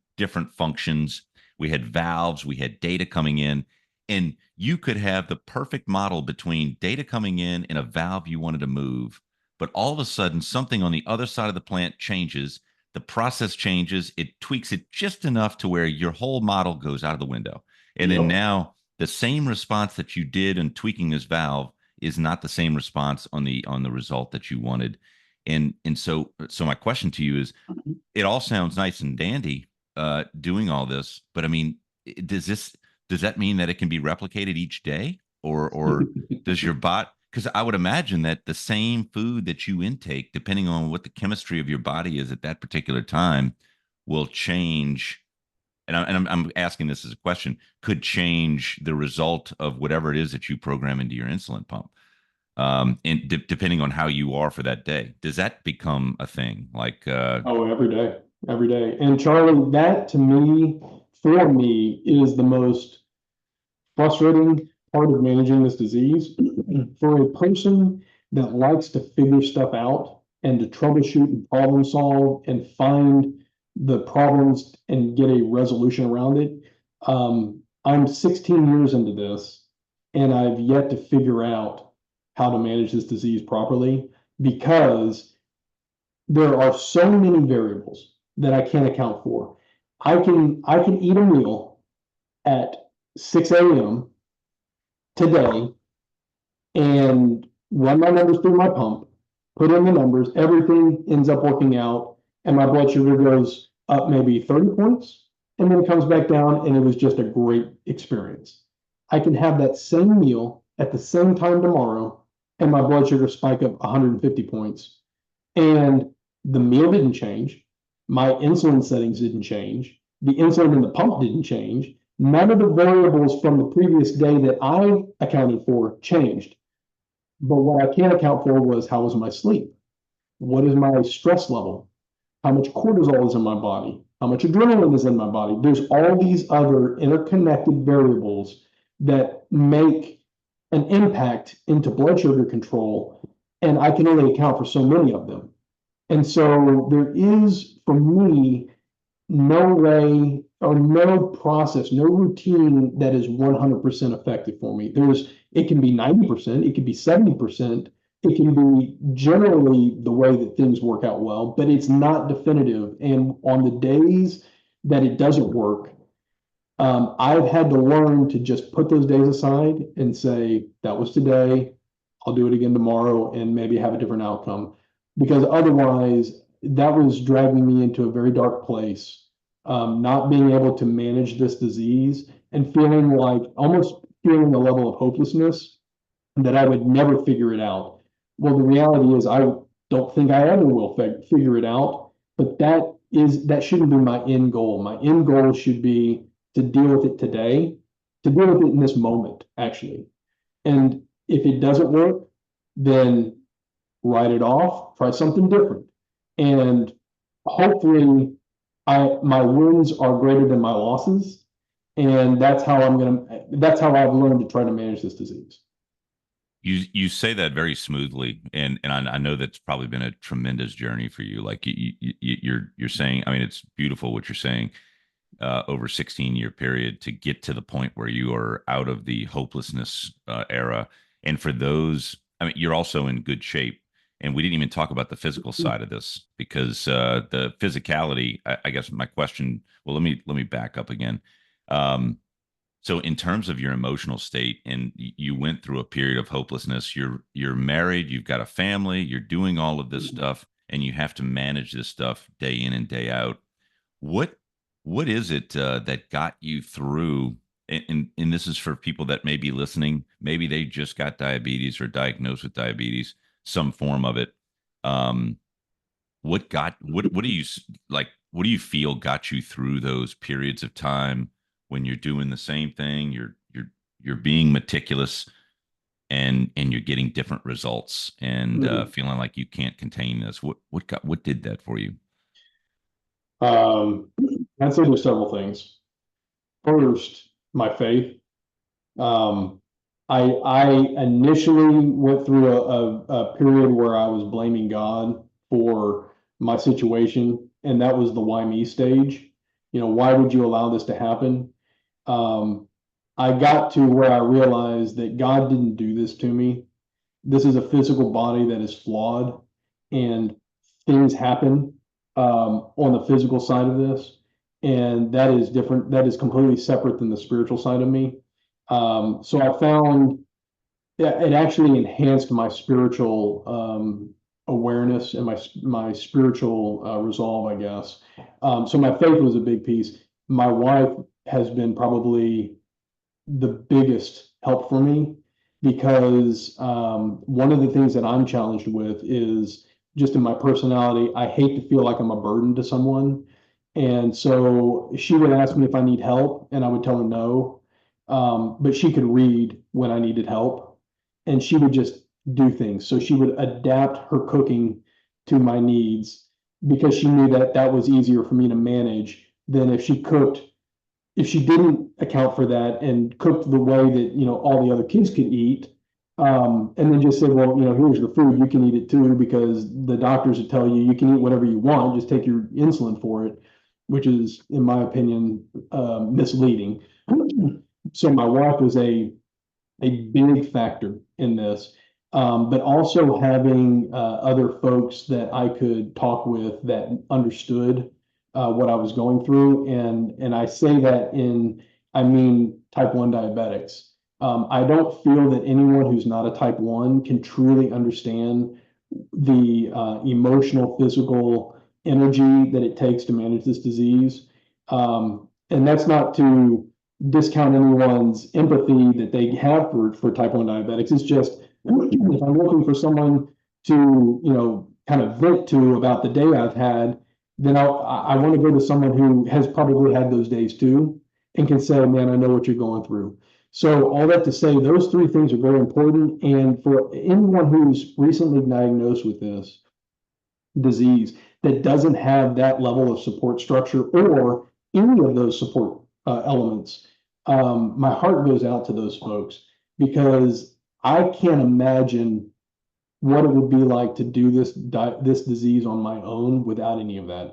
functions. We had valves, we had data coming in, and you could have the perfect model between data coming in and a valve you wanted to move, but all of a sudden something on the other side of the plant changes, the process changes, it tweaks it just enough to where your whole model goes out of the window. And then Yep. now the same response that you did in tweaking this valve is not the same response on the result that you wanted. And so my question to you is, it all sounds nice and dandy, doing all this, but I mean, does that mean that it can be replicated each day, or does your bot? Because I would imagine that the same food that you intake, depending on what the chemistry of your body is at that particular time, will change I'm asking this as a question, could change the result of whatever it is that you program into your insulin pump. And depending on how you are for that day, does that become a thing? Like, Oh, every day, every day. And Charlie, that to me, for me, is the most frustrating part of managing this disease. For a person that likes to figure stuff out and to troubleshoot and problem solve and find the problems and get a resolution around it. I'm 16 years into this, and I've yet to figure out how to manage this disease properly because there are so many variables that I can't account for. I can eat a meal at 6 a.m. today and run my numbers through my pump, put in the numbers, everything ends up working out, and my blood sugar goes up maybe 30 points and then comes back down, and it was just a great experience. I can have that same meal at the same time tomorrow, and my blood sugar spike up 150 points. And the meal didn't change. My insulin settings didn't change. The insulin in the pump didn't change. None of the variables from the previous day that I accounted for changed. But what I can't account for was how was my sleep? What is my stress level? How much cortisol is in my body? How much adrenaline is in my body? There's all these other interconnected variables that make an impact into blood sugar control, and I can only account for so many of them. And so there is, for me, no way or no process, no routine that is 100% effective for me. It can be 90%, it can be 70%, it can be generally the way that things work out well, but it's not definitive. And on the days that it doesn't work, I've had to learn to just put those days aside and say, that was today, I'll do it again tomorrow and maybe have a different outcome. Because otherwise, that was dragging me into a very dark place. Not being able to manage this disease and feeling like almost feeling a level of hopelessness that I would never figure it out. Well, the reality is, I don't think I ever will figure it out, but that shouldn't be my end goal. My end goal should be to deal with it today, to deal with it in this moment, actually. And if it doesn't work, then write it off, try something different. And hopefully my wins are greater than my losses. And that's how I've learned to try to manage this disease. you say that very smoothly, and I know that's probably been a tremendous journey for you. Like you're saying, I mean, it's beautiful what you're saying. Over 16-year period to get to the point where you are out of the hopelessness era. And for those, I mean, you're also in good shape. And we didn't even talk about the physical side of this because the physicality. I guess my question. Well, let me back up again. Um, so, in terms of your emotional state, and you went through a period of hopelessness. You're married. You've got a family. You're doing all of this stuff, and you have to manage this stuff day in and day out. What what is it that got you through? And this is for people that may be listening. Maybe they just got diabetes or diagnosed with diabetes, some form of it. Um, what do you like? What do you feel got you through those periods of time when you're doing the same thing? You're being meticulous and you're getting different results and Mhm. feeling like you can't contain this. What did that for you? Um, I'd say there's several things. First, my faith. Um, I initially went through a period where I was blaming God for my situation, and that was the why me stage. Why would you allow this to happen? Um, I got to where I realized that God didn't do this to me. This is a physical body that is flawed, and things happen on the physical side of this, and that is different. That is completely separate than the spiritual side of me. So I found it actually enhanced my spiritual awareness and my spiritual resolve, I guess. So my faith was a big piece. My wife has been probably the biggest help for me because one of the things that I'm challenged with is just in my personality, I hate to feel like I'm a burden to someone. And so she would ask me if I need help, and I would tell her no. But she could read when I needed help, and she would just do things. So she would adapt her cooking to my needs because she knew that that was easier for me to manage than if she didn't account for that and cooked the way that, all the other kids could eat, and then just said, well, here's the food, you can eat it too, because the doctors would tell you you can eat whatever you want, just take your insulin for it, which is, in my opinion, misleading. So my wife was a big factor in this. But also having other folks that I could talk with that understood what I was going through. And I say that I mean type 1 diabetics. I don't feel that anyone who's not a type 1 can truly understand the emotional, physical energy that it takes to manage this disease. And that's not to discount anyone's empathy that they have for type 1 diabetics. It's just if I'm looking for someone to, kind of vent to about the day I've had, then I want to go to someone who has probably had those days too and can say, man, I know what you're going through. So all that to say, those three things are very important. And for anyone who's recently diagnosed with this disease that doesn't have that level of support structure or any of those support elements, my heart goes out to those folks because I can't imagine what it would be like to do this disease on my own without any of that.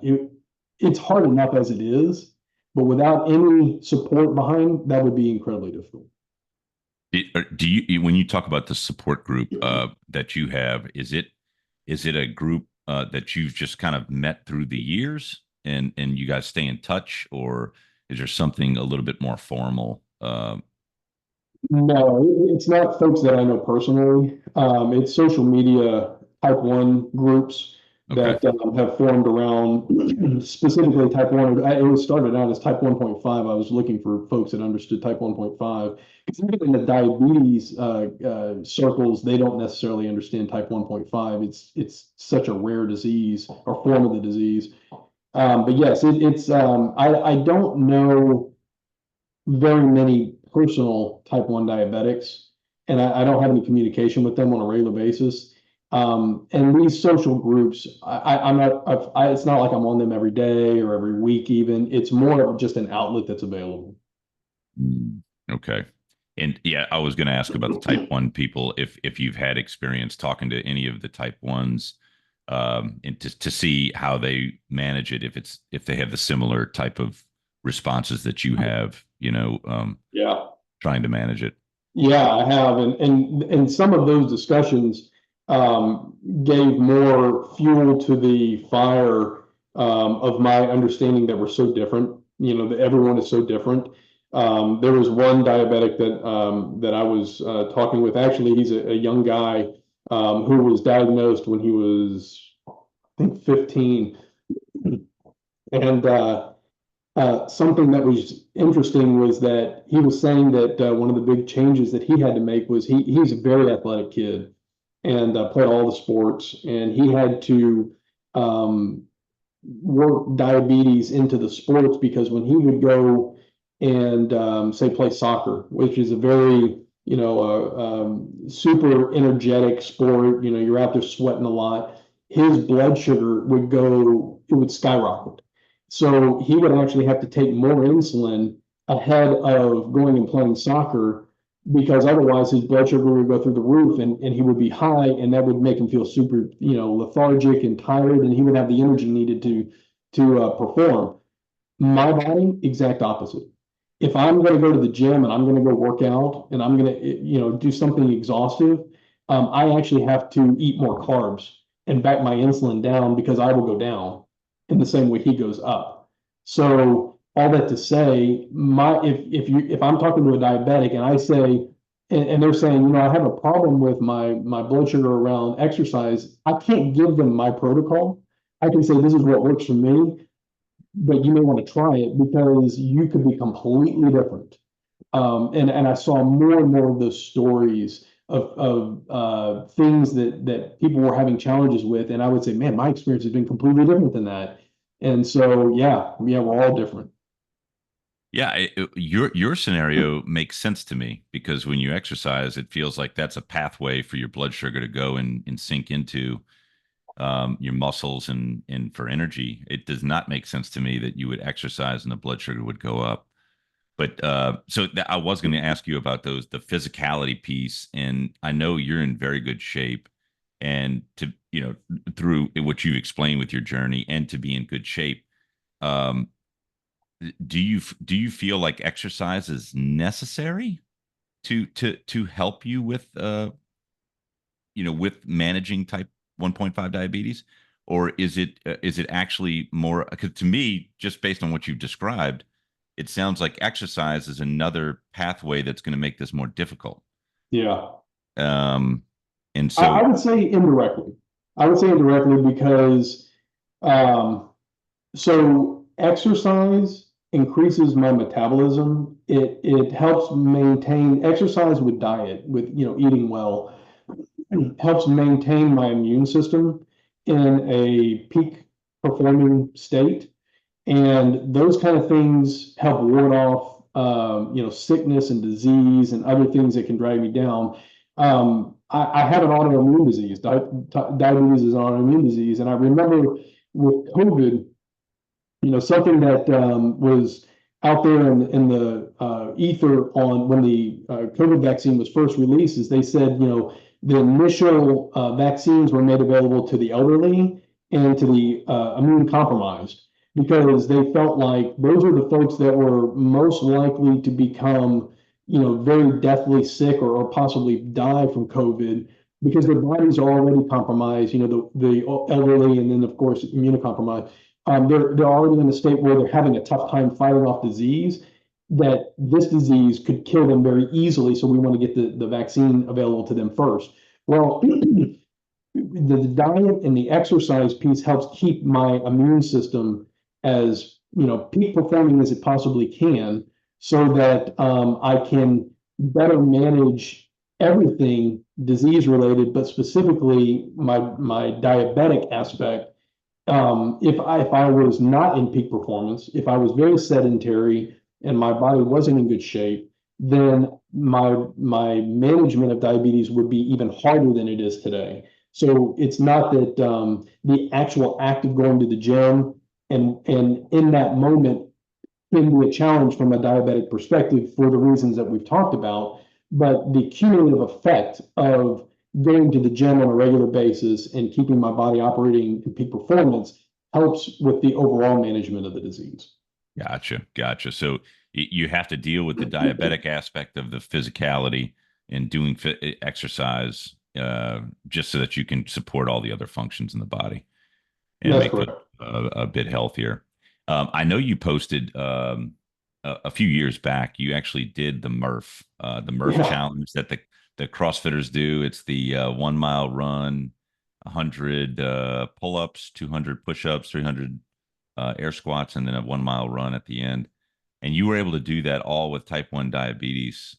It's hard enough as it is, but without any support behind, that would be incredibly difficult. Do you, when you talk about the support group that you have, is it a group that you've just kind of met through the years and you guys stay in touch, or is there something a little bit more formal? No, it's not folks that I know personally. It's social media type 1 groups Okay. that have formed around specifically type 1. It was started out as type 1.5. I was looking for folks that understood type 1.5. Because even in the diabetes circles, they don't necessarily understand type 1.5. It's such a rare disease or form of the disease. But yes, I don't know very many personal type 1 diabetics, and I don't have any communication with them on a regular basis. And these social groups, I'm not, it's not like I'm on them every day or every week even. It's more of just an outlet that's available. Mm, okay. And yeah, I was going to ask about the type 1 people, if you've had experience talking to any of the type 1s, and to see how they manage it, if they have the similar type of responses that you have, Yeah. trying to manage it. Yeah, I have, and some of those discussions gave more fuel to the fire of my understanding that we're so different. That everyone is so different. There was one diabetic that I was talking with. Actually, he's a young guy who was diagnosed when he was, I think, 15, and something that was interesting was that he was saying that one of the big changes that he had to make was he's a very athletic kid and played all the sports, and he had to um, work diabetes into the sports because when he would go and say play soccer, which is a very super energetic sport, you're out there sweating a lot. His blood sugar it would skyrocket. So he would actually have to take more insulin ahead of going and playing soccer because otherwise his blood sugar would go through the roof and he would be high and that would make him feel super, lethargic and tired and he would have the energy needed to perform. My body, exact opposite. If I'm going to go to the gym and I'm going to go work out and I'm going to, do something exhaustive, I actually have to eat more carbs and back my insulin down because I will go down in the same way he goes up. So all that to say, if I'm talking to a diabetic and I say, and they're saying, I have a problem with my blood sugar around exercise, I can't give them my protocol. I can say this is what works for me, but you may want to try it because you could be completely different. And I saw more and more of those stories of things that people were having challenges with, and I would say, man, my experience has been completely different than that. And so, yeah, we're all different. Yeah, your scenario makes sense to me because when you exercise, it feels like that's a pathway for your blood sugar to go and sink into your muscles and for energy. It does not make sense to me that you would exercise and the blood sugar would go up. But I was going to ask you about the physicality piece, and I know you're in very good shape, and to through what you've explained with your journey, and to be in good shape. Um, do you feel like exercise is necessary to help you with with managing type 1.5 diabetes, or is it actually more, because to me, just based on what you've described, it sounds like exercise is another pathway that's going to make this more difficult. Yeah. um and I so would say indirectly. I would say indirectly because um, so exercise increases my metabolism. It helps maintain exercise with diet, with eating well, helps maintain my immune system in a peak performing state. And those kind of things help ward off, sickness and disease and other things that can drag me down. I have an autoimmune disease. Diabetes is an autoimmune disease. And I remember with COVID, something that was out there in the ether on when the COVID vaccine was first released is they said, the initial vaccines were made available to the elderly and to the immune compromised because they felt like those are the folks that were most likely to become, very deathly sick or possibly die from COVID because their bodies are already compromised, the elderly and then, of course, immunocompromised. They're already in a state where they're having a tough time fighting off disease, that this disease could kill them very easily. So we want to get the vaccine available to them first. Well, the diet and the exercise piece helps keep my immune system as peak performing as it possibly can, so that I can better manage everything disease related, but specifically my diabetic aspect. If I was not in peak performance, if I was very sedentary and my body wasn't in good shape, then my management of diabetes would be even harder than it is today. So it's not that the actual act of going to the gym and in that moment can be a challenge from a diabetic perspective for the reasons that we've talked about, but the cumulative effect of going to the gym on a regular basis and keeping my body operating in peak performance helps with the overall management of the disease. gotcha. So you have to deal with the diabetic aspect of the physicality and doing exercise, just so that you can support all the other functions in the body and That's make them correct. a bit healthier. I know you posted a few years back. You actually did the Murph Yeah. challenge that the CrossFitters do. It's the 1 mile run, 100 pull-ups, 200 push-ups, 300 air squats, and then a 1 mile run at the end. And you were able to do that all with type 1 diabetes,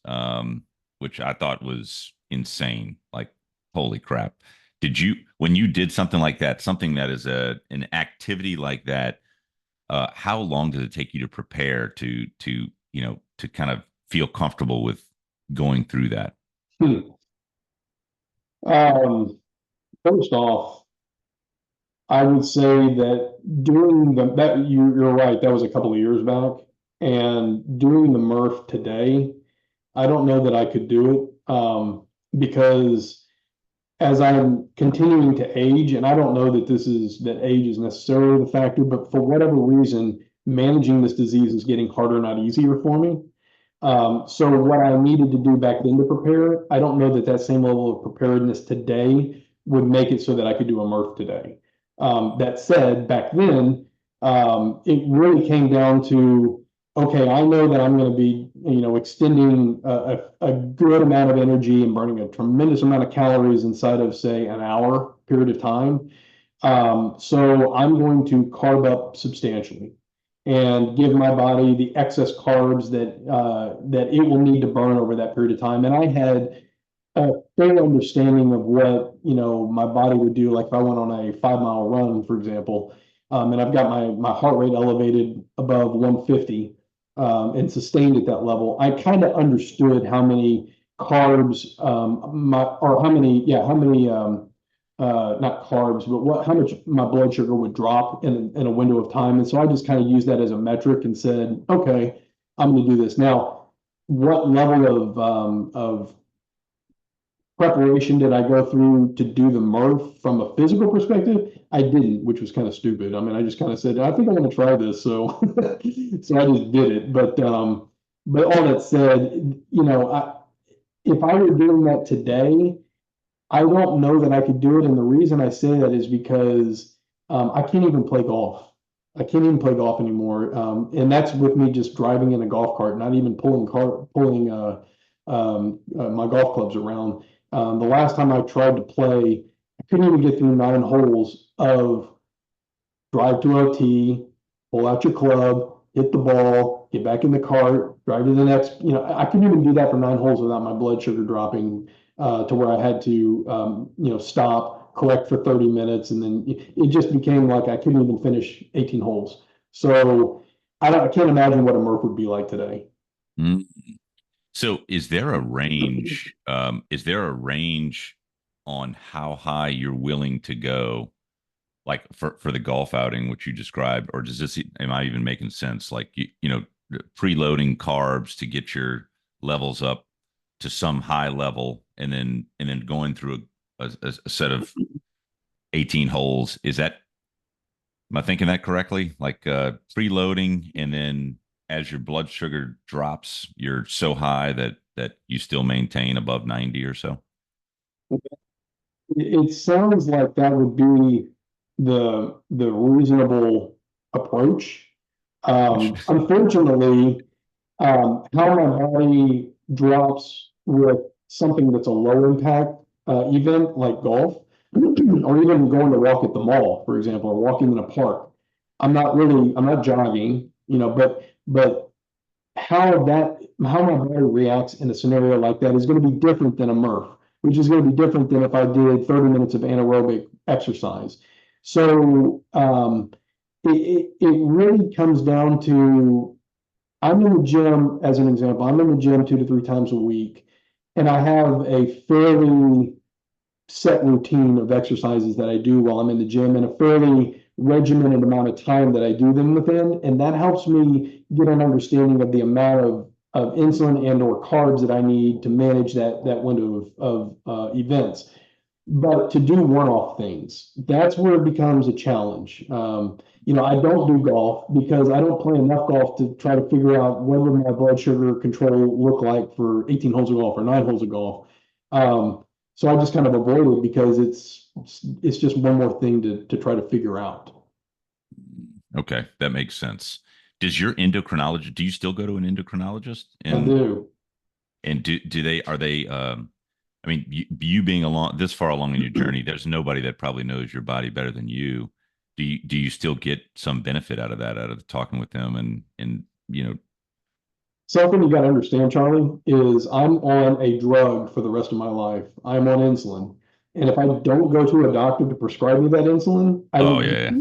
which I thought was insane. Like, holy crap. When you did something like that, something that is an activity like that, how long did it take you to prepare to kind of feel comfortable with going through that? Hmm. Um, First off, I would say that doing you're right, that was a couple of years back. And doing the Murph today, I don't know that I could do it because as I'm continuing to age, and I don't know that that age is necessarily the factor, but for whatever reason, managing this disease is getting harder, not easier for me. So what I needed to do back then to prepare, I don't know that that same level of preparedness today would make it so that I could do a Murph today. That said, back then, it really came down to, okay, I know that I'm going to be, extending a good amount of energy and burning a tremendous amount of calories inside of, say, an hour period of time. So I'm going to carb up substantially and give my body the excess carbs that it will need to burn over that period of time. And I had a fair understanding of what my body would do. Like if I went on a 5 mile run, for example, And I've got my heart rate elevated above 150, and sustained at that level, I kind of understood how many carbs, how many, not carbs, but how much my blood sugar would drop in a window of time. And so I just kind of used that as a metric and said, okay, I'm going to do this. Now, what level of preparation did I go through to do the Murph from a physical perspective? I didn't, which was kind of stupid. I mean, I just kind of said, I think I want to try this. So, so I just did it. But all that said, if I were doing that today, I don't know that I could do it. And the reason I say that is because I can't even play golf. I can't even play golf anymore. And that's with me just driving in a golf cart, not even pulling my golf clubs around. The last time I tried to play, I couldn't even get through 9 holes of drive to a tee, pull out your club, hit the ball, get back in the cart, drive to the next. I couldn't even do that for 9 holes without my blood sugar dropping to where I had to, stop, correct for 30 minutes, and then it just became like I couldn't even finish 18 holes. So I can't imagine what a Murph would be like today. Mm. So is there a range? Is there a range on how high you're willing to go, like for the golf outing, which you described, or does this, am I even making sense? Like preloading carbs to get your levels up to some high level, and then going through a set of 18 holes. Is that, am I thinking that correctly? Like preloading, and then as your blood sugar drops, you're so high that you still maintain above 90 or so. It sounds like that would be the reasonable approach. Unfortunately, how my body drops with something that's a low impact event like golf, or even going to walk at the mall, for example, or walking in a park. I'm not jogging, but how my body reacts in a scenario like that is going to be different than a Murph, which is going to be different than if I did 30 minutes of anaerobic exercise. So it really comes down to, I'm in the gym, as an example, I'm in the gym 2 to 3 times a week, and I have a fairly set routine of exercises that I do while I'm in the gym, and a fairly regimented amount of time that I do them within. And that helps me get an understanding of the amount of insulin and or carbs that I need to manage that window of events. But to do one-off things, that's where it becomes a challenge. I don't do golf because I don't play enough golf to try to figure out what would my blood sugar control look like for 18 holes of golf or 9 holes of golf. So I just kind of avoid it because it's just one more thing to try to figure out. Okay, that makes sense. Does your endocrinologist, do you still go to an endocrinologist? I do. And do they, are they, I mean, you being along this far along in your journey, there's nobody that probably knows your body better than you. Do you still get some benefit out of that, out of talking with them, and Something you got to understand, Charlie, is I'm on a drug for the rest of my life. I'm on insulin. And if I don't go to a doctor to prescribe me that insulin, I oh don't get yeah, the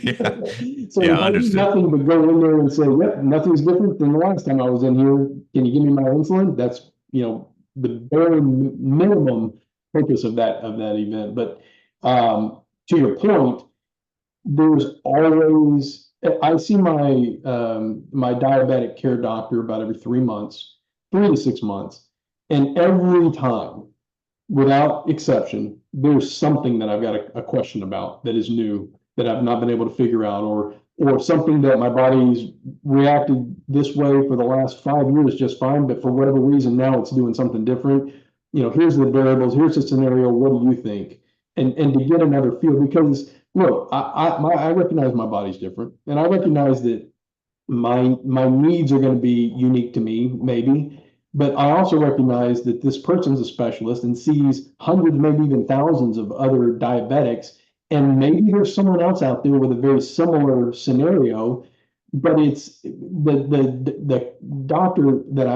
yeah, insulin. So yeah, if I do understood. nothing but go in there and say, yep, nothing's different than the last time I was in here. Can you give me my insulin? That's, the bare minimum purpose of that event. But to your point, there's always, I see my diabetic care doctor about every 3 months, 3 to 6 months, and every time, without exception, there's something that I've got a question about that is new that I've not been able to figure out, or something that my body's reacted this way for the last 5 years just fine, but for whatever reason now it's doing something different. Here's the variables, here's the scenario. What do you think? And to get another feel, because look, I recognize my body's different, and I recognize that my needs are going to be unique to me, maybe. But I also recognize that this person's a specialist and sees hundreds, maybe even thousands of other diabetics. And maybe there's someone else out there with a very similar scenario, but it's the doctor that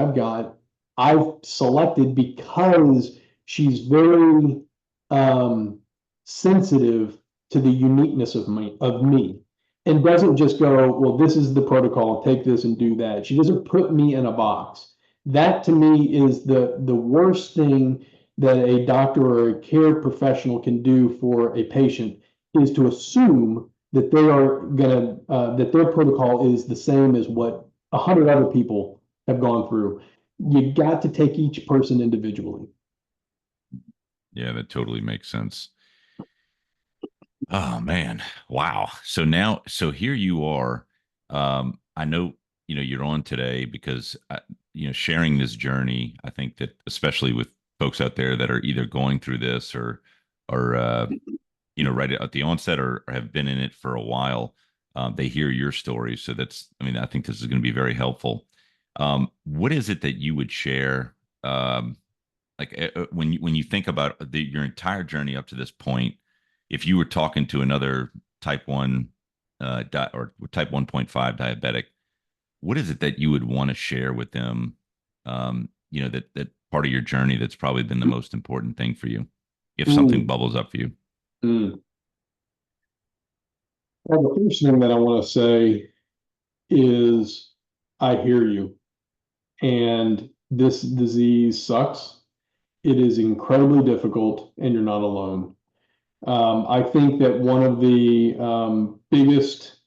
I've selected because she's very sensitive to the uniqueness of me. and doesn't just go, well, this is the protocol, take this and do that. She doesn't put me in a box. That to me is the worst thing that a doctor or a care professional can do for a patient, is to assume that they are gonna that their protocol is the same as what 100 other people have gone through. You got to take each person individually. Yeah, that totally makes sense. Oh man. Wow. So now, so here you are. I know, you're on today because, sharing this journey, I think that especially with folks out there that are either going through this or, right at the onset or have been in it for a while, they hear your story. So I mean, I think this is going to be very helpful. What is it that you would share? Like when you think about your entire journey up to this point, if you were talking to another type 1 or type 1.5 diabetic, what is it that you would want to share with them, that part of your journey that's probably been the most important thing for you, if something Mm, bubbles up for you? mm. Well, the first thing that I want to say is I hear you. And this disease sucks. It is incredibly difficult, and you're not alone. I think that one of the biggest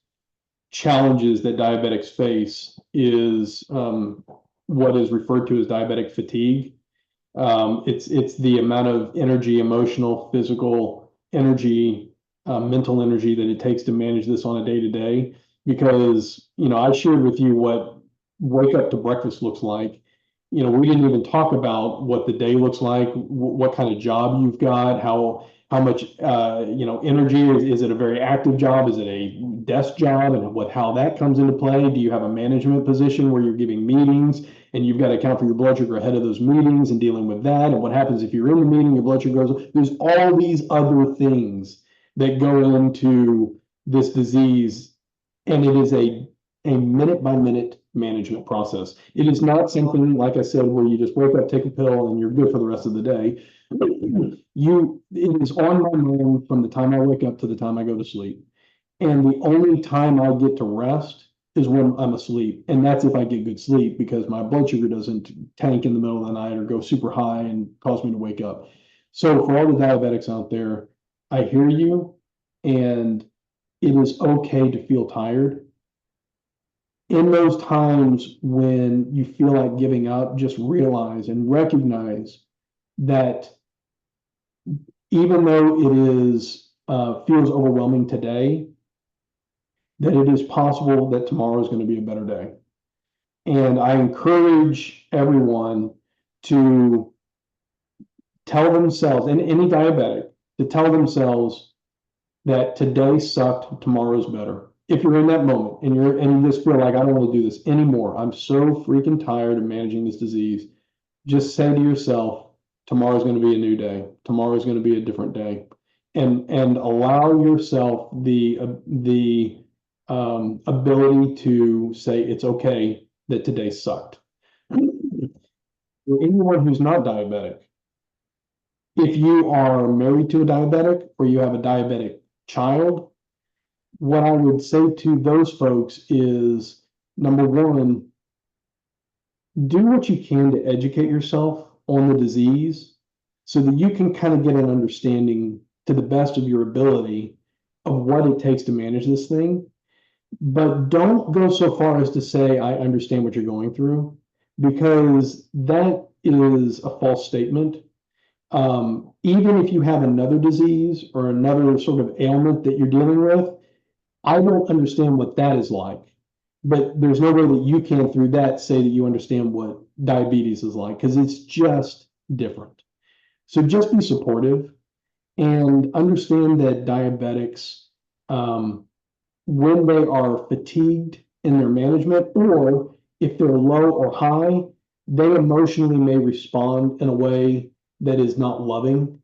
challenges that diabetics face is what is referred to as diabetic fatigue. It's the amount of energy, emotional, physical energy, mental energy that it takes to manage this on a day to day. Because I shared with you what wake up to breakfast looks like. We didn't even talk about what the day looks like, what kind of job you've got, how much energy is it a very active job? Is it a desk job? And what how that comes into play? Do you have a management position where you're giving meetings? And you've got to account for your blood sugar ahead of those meetings and dealing with that. And what happens if you're in the meeting, your blood sugar goes, there's all these other things that go into this disease. And it is a minute by minute management process. It is not something, like I said, where you just wake up, take a pill, and you're good for the rest of the day. It is on my mind from the time I wake up to the time I go to sleep. And the only time I get to rest is when I'm asleep. And that's if I get good sleep, because my blood sugar doesn't tank in the middle of the night or go super high and cause me to wake up. So for all the diabetics out there, I hear you, and it is okay to feel tired. In those times when you feel like giving up, just realize and recognize that even though it is feels overwhelming today, that it is possible that tomorrow is going to be a better day. And I encourage everyone to tell themselves, and any diabetic, to tell themselves that today sucked, tomorrow's better. If you're in that moment and you just feel like I don't want to do this anymore, I'm so freaking tired of managing this disease, just say to yourself, tomorrow's going to be a new day. Tomorrow's going to be a different day. And allow yourself the ability to say it's okay that today sucked. For anyone who's not diabetic, if you are married to a diabetic or you have a diabetic child, what I would say to those folks is, number one, do what you can to educate yourself on the disease so that you can kind of get an understanding to the best of your ability of what it takes to manage this thing. But don't go so far as to say, I understand what you're going through, because that is a false statement. Even if you have another disease or another sort of ailment that you're dealing with, I don't understand what that is like. But there's no way that you can, through that, say that you understand what diabetes is like, because it's just different. So just be supportive and understand that diabetics, um, when they are fatigued in their management, or if they're low or high, they emotionally may respond in a way that is not loving,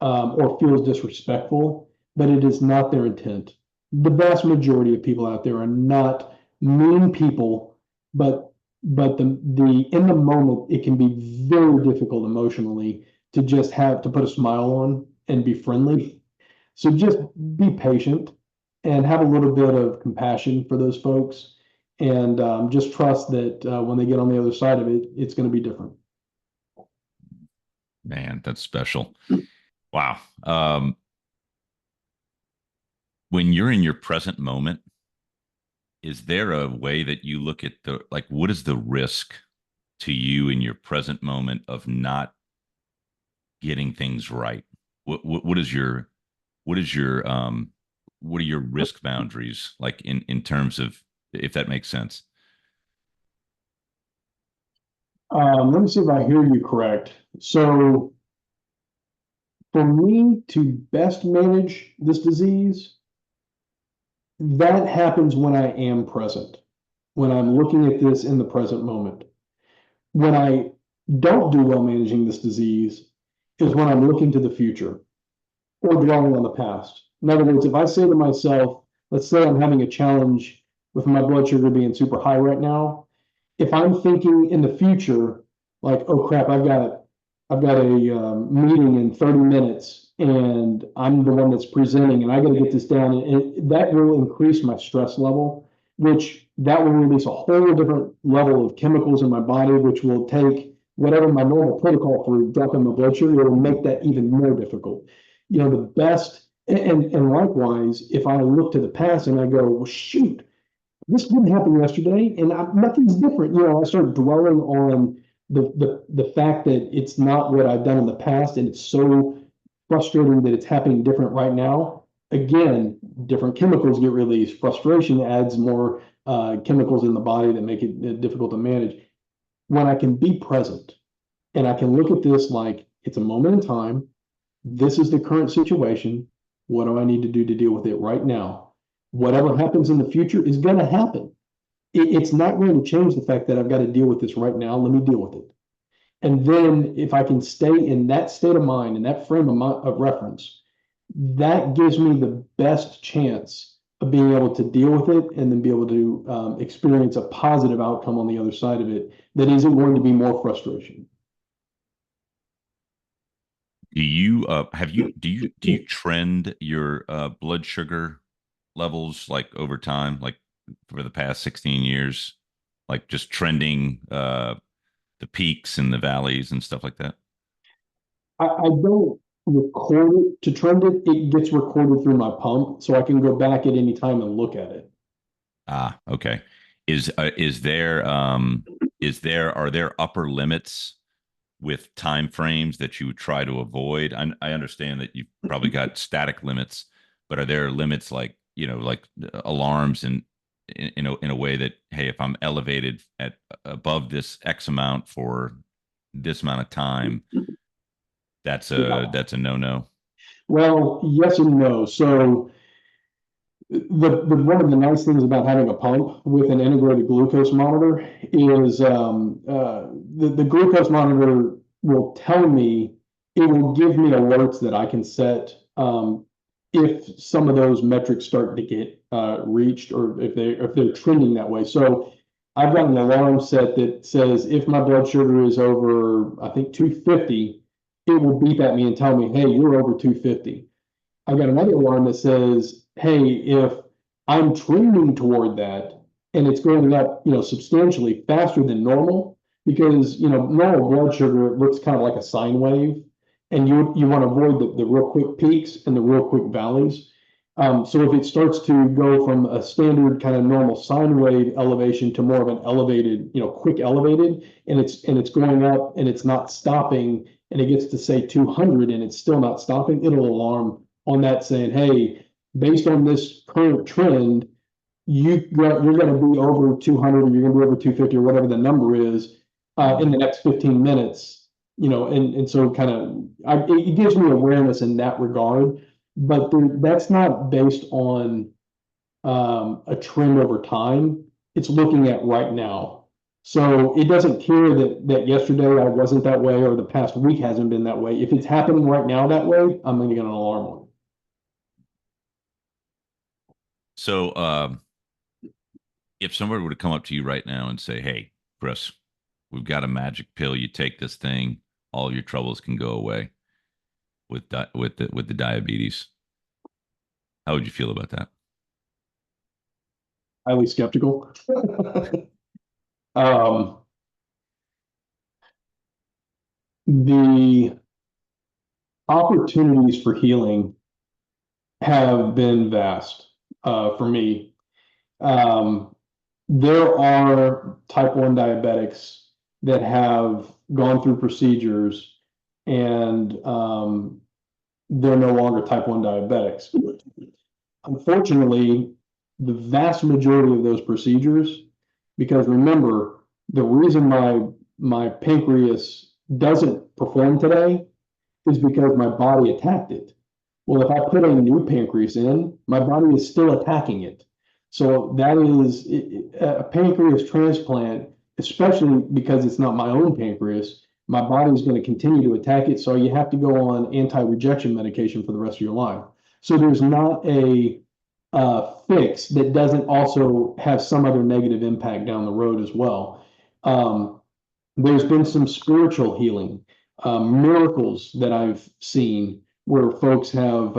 or feels disrespectful, but it is not their intent. The vast majority of people out there are not mean people, but the in the moment it can be very difficult emotionally to just have to put a smile on and be friendly. So just be patient and have a little bit of compassion for those folks, and just trust that when they get on the other side of it, it's going to be different. Man, that's special. Wow. When you're in your present moment, is there a way that you look at the, like, what is the risk to you in your present moment of not getting things right? What is your, what is your, what are your risk boundaries like in terms of, if that makes sense? Let me see if I hear you correct. So for me to best manage this disease, that happens when I am present, when I'm looking at this in the present moment. When I don't do well managing this disease is when I'm looking to the future or dwelling on the past. In other words, if I say to myself, let's say I'm having a challenge with my blood sugar being super high right now, if I'm thinking in the future, like, oh crap, I've got a meeting in 30 minutes and I'm the one that's presenting and I got to get this down. And that will increase my stress level, which that will release a whole different level of chemicals in my body, which will take whatever my normal protocol for dropping my blood sugar, it will make that even more difficult. The best, and likewise, if I look to the past and I go, well, shoot, this didn't happen yesterday, and nothing's different. I start dwelling on the fact that it's not what I've done in the past, and it's so frustrating that it's happening different right now. Again, different chemicals get released. Frustration adds more chemicals in the body that make it difficult to manage. When I can be present and I can look at this like it's a moment in time, this is the current situation. What do I need to do to deal with it right now? Whatever happens in the future is going to happen. It's not going to change the fact that I've got to deal with this right now. Let me deal with it. And then if I can stay in that state of mind, in that frame of reference, that gives me the best chance of being able to deal with it and then be able to experience a positive outcome on the other side of it that isn't going to be more frustration. Do you have you do you trend your blood sugar levels like over time, like for the past 16 years, like just trending the peaks and the valleys and stuff like that? I don't record it to trend it. It gets recorded through my pump, so I can go back at any time and look at it. Ah, okay. Is there are there upper limits with time frames that you would try to avoid? I understand that you've probably got static limits, but are there limits like, like alarms and in a way that, hey, if I'm elevated at above this X amount for this amount of time, Yeah. that's a no-no. Well, yes and no. So the one of the nice things about having a pump with an integrated glucose monitor is the glucose monitor will tell me, it will give me alerts that I can set if some of those metrics start to get reached, or if they're trending that way. So I've got an alarm set that says if my blood sugar is over, I think 250, it will beep at me and tell me, hey, you're over 250. I've got another alarm that says, hey, if I'm trending toward that and it's going up, substantially faster than normal, because, normal blood sugar looks kind of like a sine wave, and you want to avoid the real quick peaks and the real quick valleys. So if it starts to go from a standard kind of normal sine wave elevation to more of an elevated, quick elevated, and it's going up and it's not stopping, and it gets to say 200 and it's still not stopping, it'll alarm on that saying, hey, based on this current trend, you're going to be over 200 or you're going to be over 250 or whatever the number is in the next 15 minutes, and so kind of it gives me awareness in that regard, but that's not based on a trend over time. It's looking at right now. So it doesn't care that yesterday I wasn't that way or the past week hasn't been that way. If it's happening right now that way, I'm going to get an alarm on it. So, if somebody were to come up to you right now and say, "Hey, Chris, we've got a magic pill. You take this thing, all your troubles can go away with with the diabetes." How would you feel about that? highly skeptical. Um, the opportunities for healing have been vast for me. Um, there are type 1 diabetics that have gone through procedures and they're no longer type 1 diabetics. Unfortunately, the vast majority of those procedures, because remember, the reason my pancreas doesn't perform today is because my body attacked it. Well, if I put a new pancreas in, my body is still attacking it. So that is a pancreas transplant, especially because it's not my own pancreas. My body is going to continue to attack it. So you have to go on anti-rejection medication for the rest of your life. So there's not a fix that doesn't also have some other negative impact down the road as well. There's been some spiritual healing, miracles that I've seen where folks have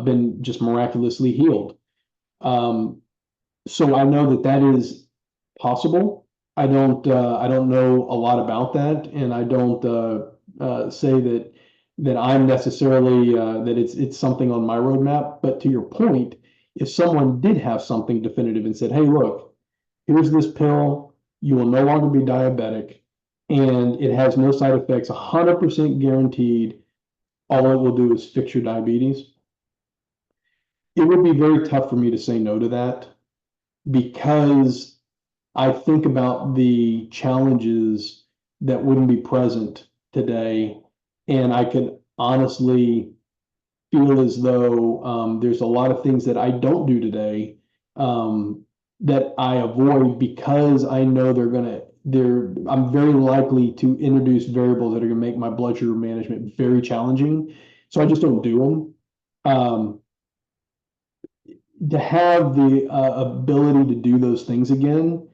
been just miraculously healed. Um, so I know that that is possible. I don't know a lot about that, and I don't say that I'm necessarily that it's something on my roadmap. But to your point, if someone did have something definitive and said, "Hey, look, here's this pill. You will no longer be diabetic, and it has no side effects, 100% guaranteed. All it will do is fix your diabetes." It would be very tough for me to say no to that because I think about the challenges that wouldn't be present today, and I could honestly feel as though there's a lot of things that I don't do today that I avoid because I know I'm very likely to introduce variables that are going to make my blood sugar management very challenging. So I just don't do them. To have the ability to do those things again,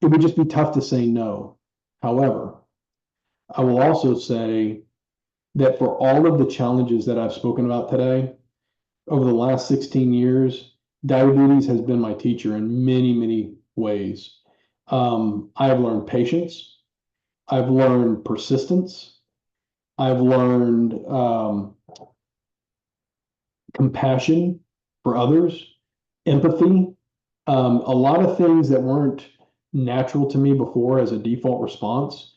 it would just be tough to say no. However, I will also say that for all of the challenges that I've spoken about today, over the last 16 years, diabetes has been my teacher in many, many ways. I have learned patience. I've learned persistence. I've learned compassion for others, empathy, a lot of things that weren't natural to me before as a default response.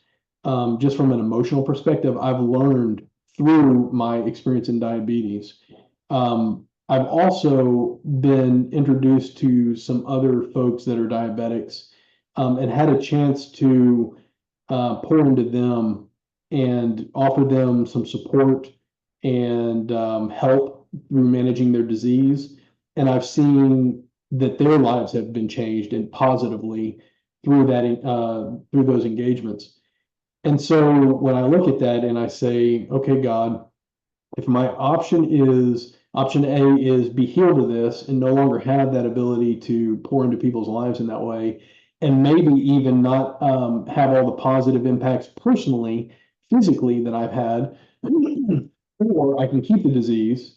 Just from an emotional perspective, I've learned through my experience in diabetes. I've also been introduced to some other folks that are diabetics and had a chance to pour into them and offer them some support and help through managing their disease. And I've seen that their lives have been changed and positively through through those engagements. And so when I look at that and I say, okay, God, if my option A is be healed of this and no longer have that ability to pour into people's lives in that way, and maybe even not have all the positive impacts personally, physically that I've had, or I can keep the disease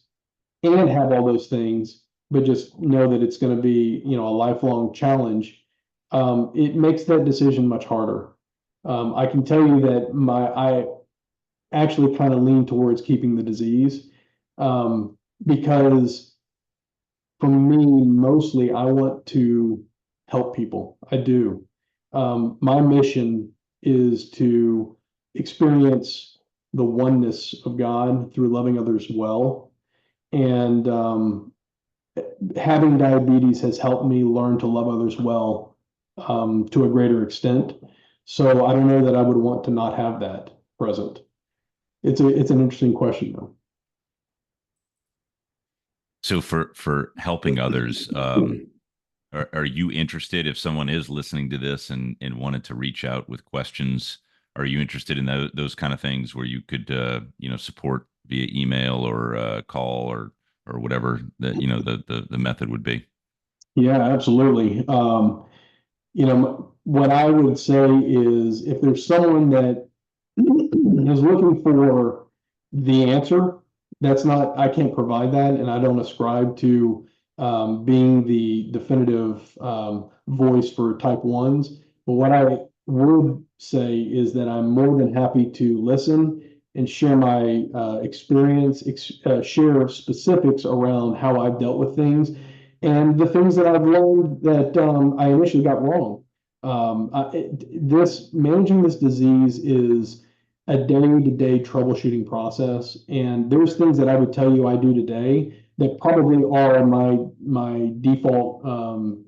and have all those things, but just know that it's going to be, a lifelong challenge. It makes that decision much harder. I can tell you that I actually kind of lean towards keeping the disease because for me, mostly I want to help people. I do. My mission is to experience the oneness of God through loving others well. And having diabetes has helped me learn to love others well to a greater extent. So I don't know that I would want to not have that present. It's an interesting question though. So for helping others, are you interested if someone is listening to this and wanted to reach out with questions? Are you interested in those kind of things where you could support via email or call or whatever that the method would be? Yeah, absolutely. What I would say is if there's someone that is looking for the answer, I can't provide that, and I don't ascribe to being the definitive voice for type ones. But what I would say is that I'm more than happy to listen and share my experience, share specifics around how I've dealt with things and the things that I've learned that I initially got wrong. This managing this disease is a day-to-day troubleshooting process, and there's things that I would tell you I do today that probably are my default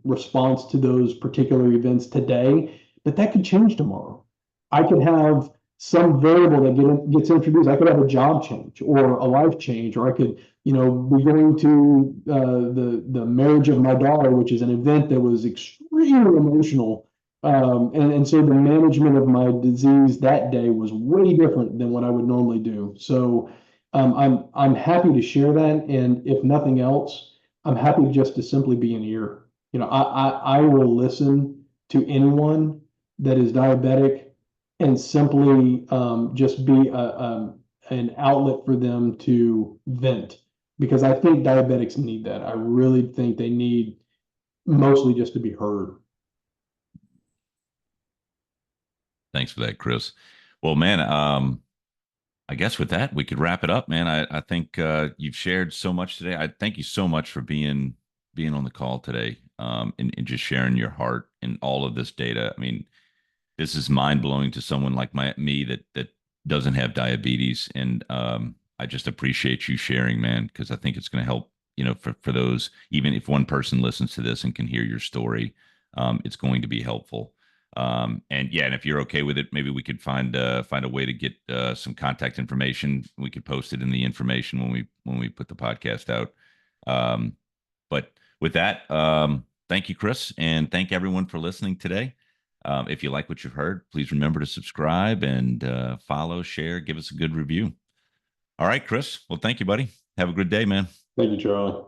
response to those particular events today, but that could change tomorrow. I could have some variable that gets introduced. I could have a job change or a life change, or I could, be going to the marriage of my daughter, which is an event that was extremely emotional. And so the management of my disease that day was way different than what I would normally do. So I'm happy to share that, and if nothing else, I'm happy just to simply be an ear. I will listen to anyone that is diabetic and simply just be an outlet for them to vent, because I think diabetics need that. I really think they need mostly just to be heard. Thanks for that, Chris. Well, man, I guess with that, we could wrap it up, man. I think you've shared so much today. I thank you so much for being on the call today, and just sharing your heart and all of this data. I mean, this is mind blowing to someone like me that doesn't have diabetes, and I just appreciate you sharing, man, because I think it's going to help. For those, even if one person listens to this and can hear your story, it's going to be helpful. And yeah, and if you're okay with it, maybe we could find a way to get some contact information. We could post it in the information when we put the podcast out. But with that, thank you, Chris, and thank everyone for listening today. If you like what you've heard, please remember to subscribe and follow, share, give us a good review. All right, Chris. Well, thank you, buddy. Have a good day, man. Thank you, Charlie.